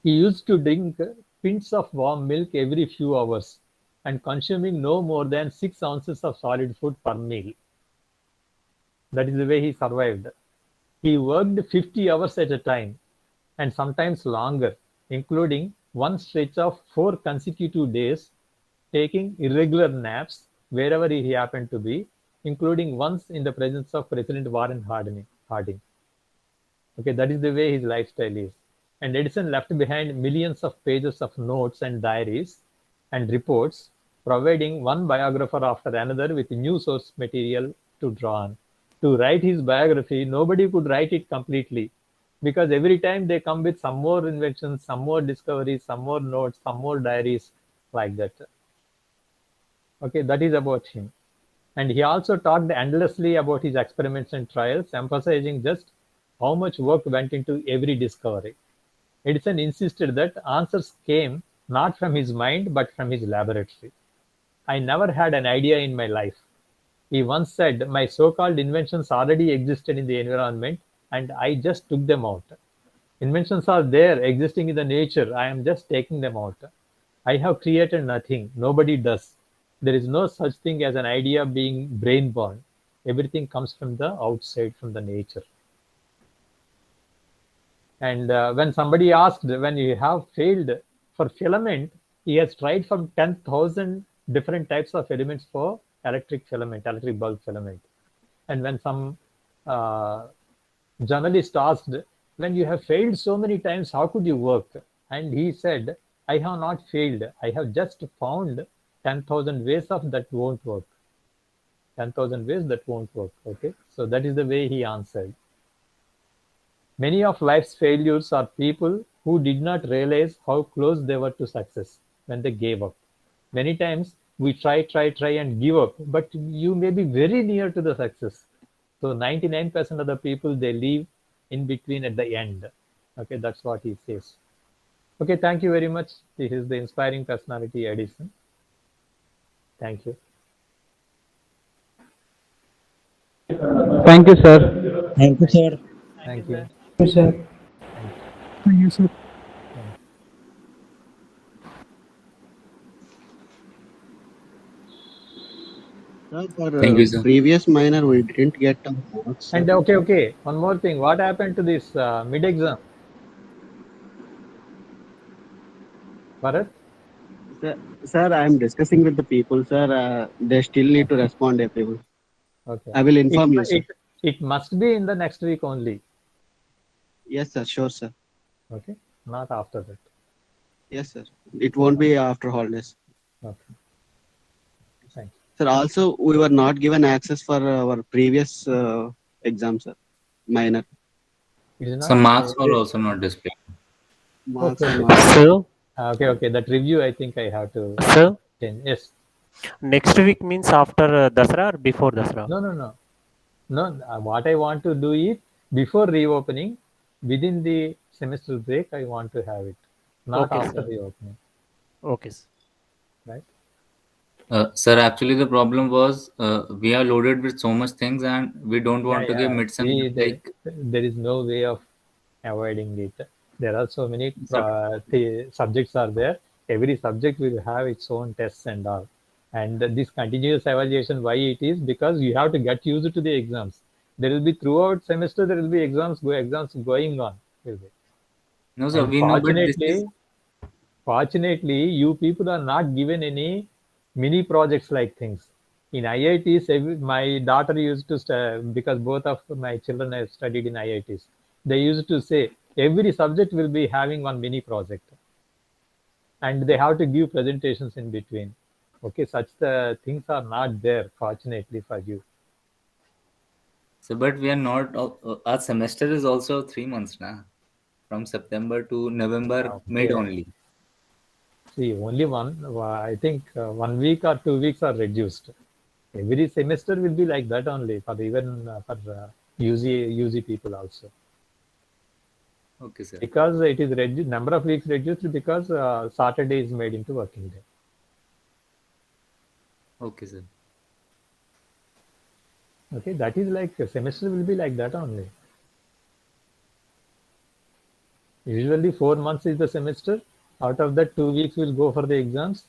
He used to drink pints of warm milk every few hours and consuming no more than 6 ounces of solid food per meal. That is the way he survived. He worked 50 hours at a time and sometimes longer, including one stretch of 4 consecutive days, taking irregular naps wherever he happened to be, including once in the presence of President Warren Harding. Okay, that is the way his lifestyle is. And Edison left behind millions of pages of notes and diaries and reports, providing one biographer after another with new source material to draw on. To write his biography, nobody could write it completely because every time they come with some more inventions, some more discoveries, some more notes, some more diaries, like that. Okay, that is about him. And he also talked endlessly about his experiments and trials, emphasizing just how much work went into every discovery. Edison insisted that answers came not from his mind, but from his laboratory. I never had an idea in my life. He once said, my so-called inventions already existed in the environment and I just took them out. Inventions are there, existing in the nature. I am just taking them out. I have created nothing. Nobody does. There is no such thing as an idea being brain-born. Everything comes from the outside, from the nature. And when somebody asked, when you have failed for filament, he has tried from 10,000 different types of elements for electric bulb filament. And when some journalist asked, when you have failed so many times, how could you work? And he said, I have not failed. I have just found 10,000 ways of that won't work. 10,000 ways that won't work. Okay, so that is the way he answered. Many of life's failures are people who did not realize how close they were to success when they gave up. Many times we try and give up, but you may be very near to the success. So 99% of the people, they leave in between at the end. Okay, that's what he says. Okay, thank you very much. This is the inspiring personality Edison. Thank you. Thank you, sir. Thank you, sir. Thank you. Yes, sir. Thank you. Thank you, sir. Sir, for Thank you, sir. previous minor, we didn't get marks. Sir. And okay. One more thing. What happened to this mid-exam? Bharat? Sir, I am discussing with the people, sir. They still need to respond, everyone. Okay. I will inform you, sir. It must be in the next week only. Yes, sir. Sure, sir. Okay. Not after that. Yes, sir. It won't be after holidays. Okay. Thank you. Sir, also, we were not given access for our previous exam, sir. Minor. It is not, Some marks were also not displayed. Marks Okay. are not. So, Okay. That review, I think I have to so change. Yes. next week means after Dasra or before Dasra? No. What I want to do is before reopening, within the semester break, I want to have it, not Okay, after sir. reopening, Okay. right? Sir, actually the problem was we are loaded with so much things and we don't want to give mid-sem See, like there is no way of avoiding it. There are so many sub- subjects are there. Every subject will have its own tests and all. And this continuous evaluation, why it is? Because you have to get used to the exams. There will be throughout semester, there will be exams going on. Will be. no sir, And we know, but this is fortunately, you people are not given any mini projects like things. In IITs, my daughter used to because both of my children have studied in IITs. They used to say every subject will be having one mini project, and they have to give presentations in between. Okay, such the things are not there, fortunately for you. so, but we are not. Our semester is also 3 months now, from September to November mid Okay. only. See, only I think 1 week or 2 weeks are reduced. Every semester will be like that only for even for UG people also, Okay, sir. because it is reduced, number of weeks reduced because Saturday is made into working day. Okay, sir. Okay, that is like a semester will be like that only. Usually 4 months is the semester. Out of that, 2 weeks will go for the exams.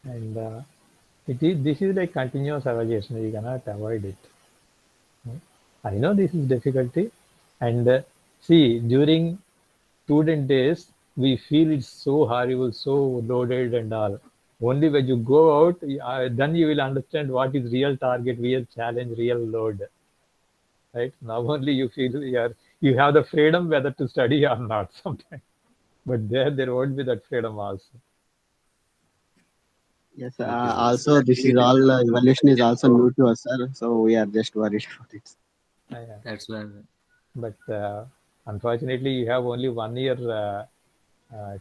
And this is like continuous evaluation. You cannot avoid it. I know this is difficulty. And see, during student days, we feel it's so horrible, so loaded and all. Only when you go out, then you will understand what is real target, real challenge, real load. Right now, only you feel you have the freedom whether to study or not sometimes. But there won't be that freedom also. Yes, Okay, sir. also, this is all evaluation is also new to us, sir. So we are just worried about it. That's why. But unfortunately, you have only 1 year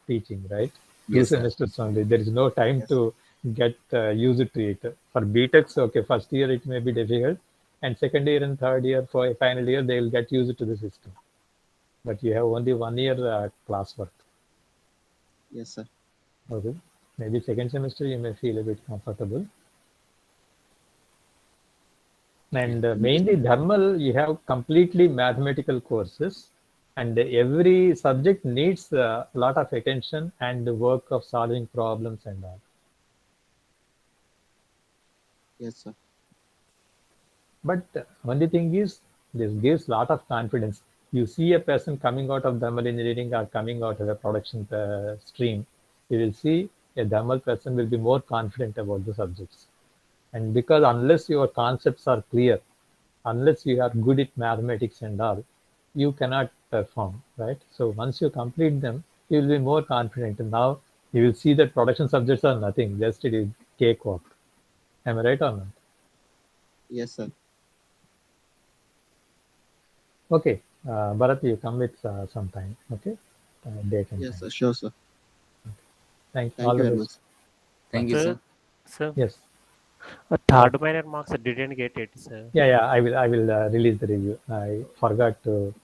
teaching, right? Two Yes, sir. semesters only. There is no time to get used to it. For BTechs, okay, first year it may be difficult, and second year and third year, for final year, they will get used to the system. But you have only 1 year classwork. Yes, sir. Okay, maybe second semester you may feel a bit comfortable. And mainly Dharmal, you have completely mathematical courses, and every subject needs a lot of attention and the work of solving problems and all. Yes, sir. But only thing is, this gives lot of confidence. You see a person coming out of thermal engineering or coming out of a production stream, you will see a thermal person will be more confident about the subjects. And because unless your concepts are clear, unless you are good at mathematics and all, you cannot perform, right? So once you complete them, you will be more confident. And now you will see that production subjects are nothing, just it is cakewalk. Am I right or not? Yes, sir. Okay, Bharat, you come with some time. Okay, date and Yes, time. sir. Sure, sir. Thank you. Thank All you the very best. much. Thank you, Sir, sir. sir, Yes. third minor marks didn't get it, sir. Yeah. I will release the review. I forgot to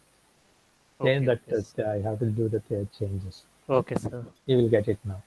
change Okay, that. okay, sir. I have to do the changes. Okay, sir. You will get it now.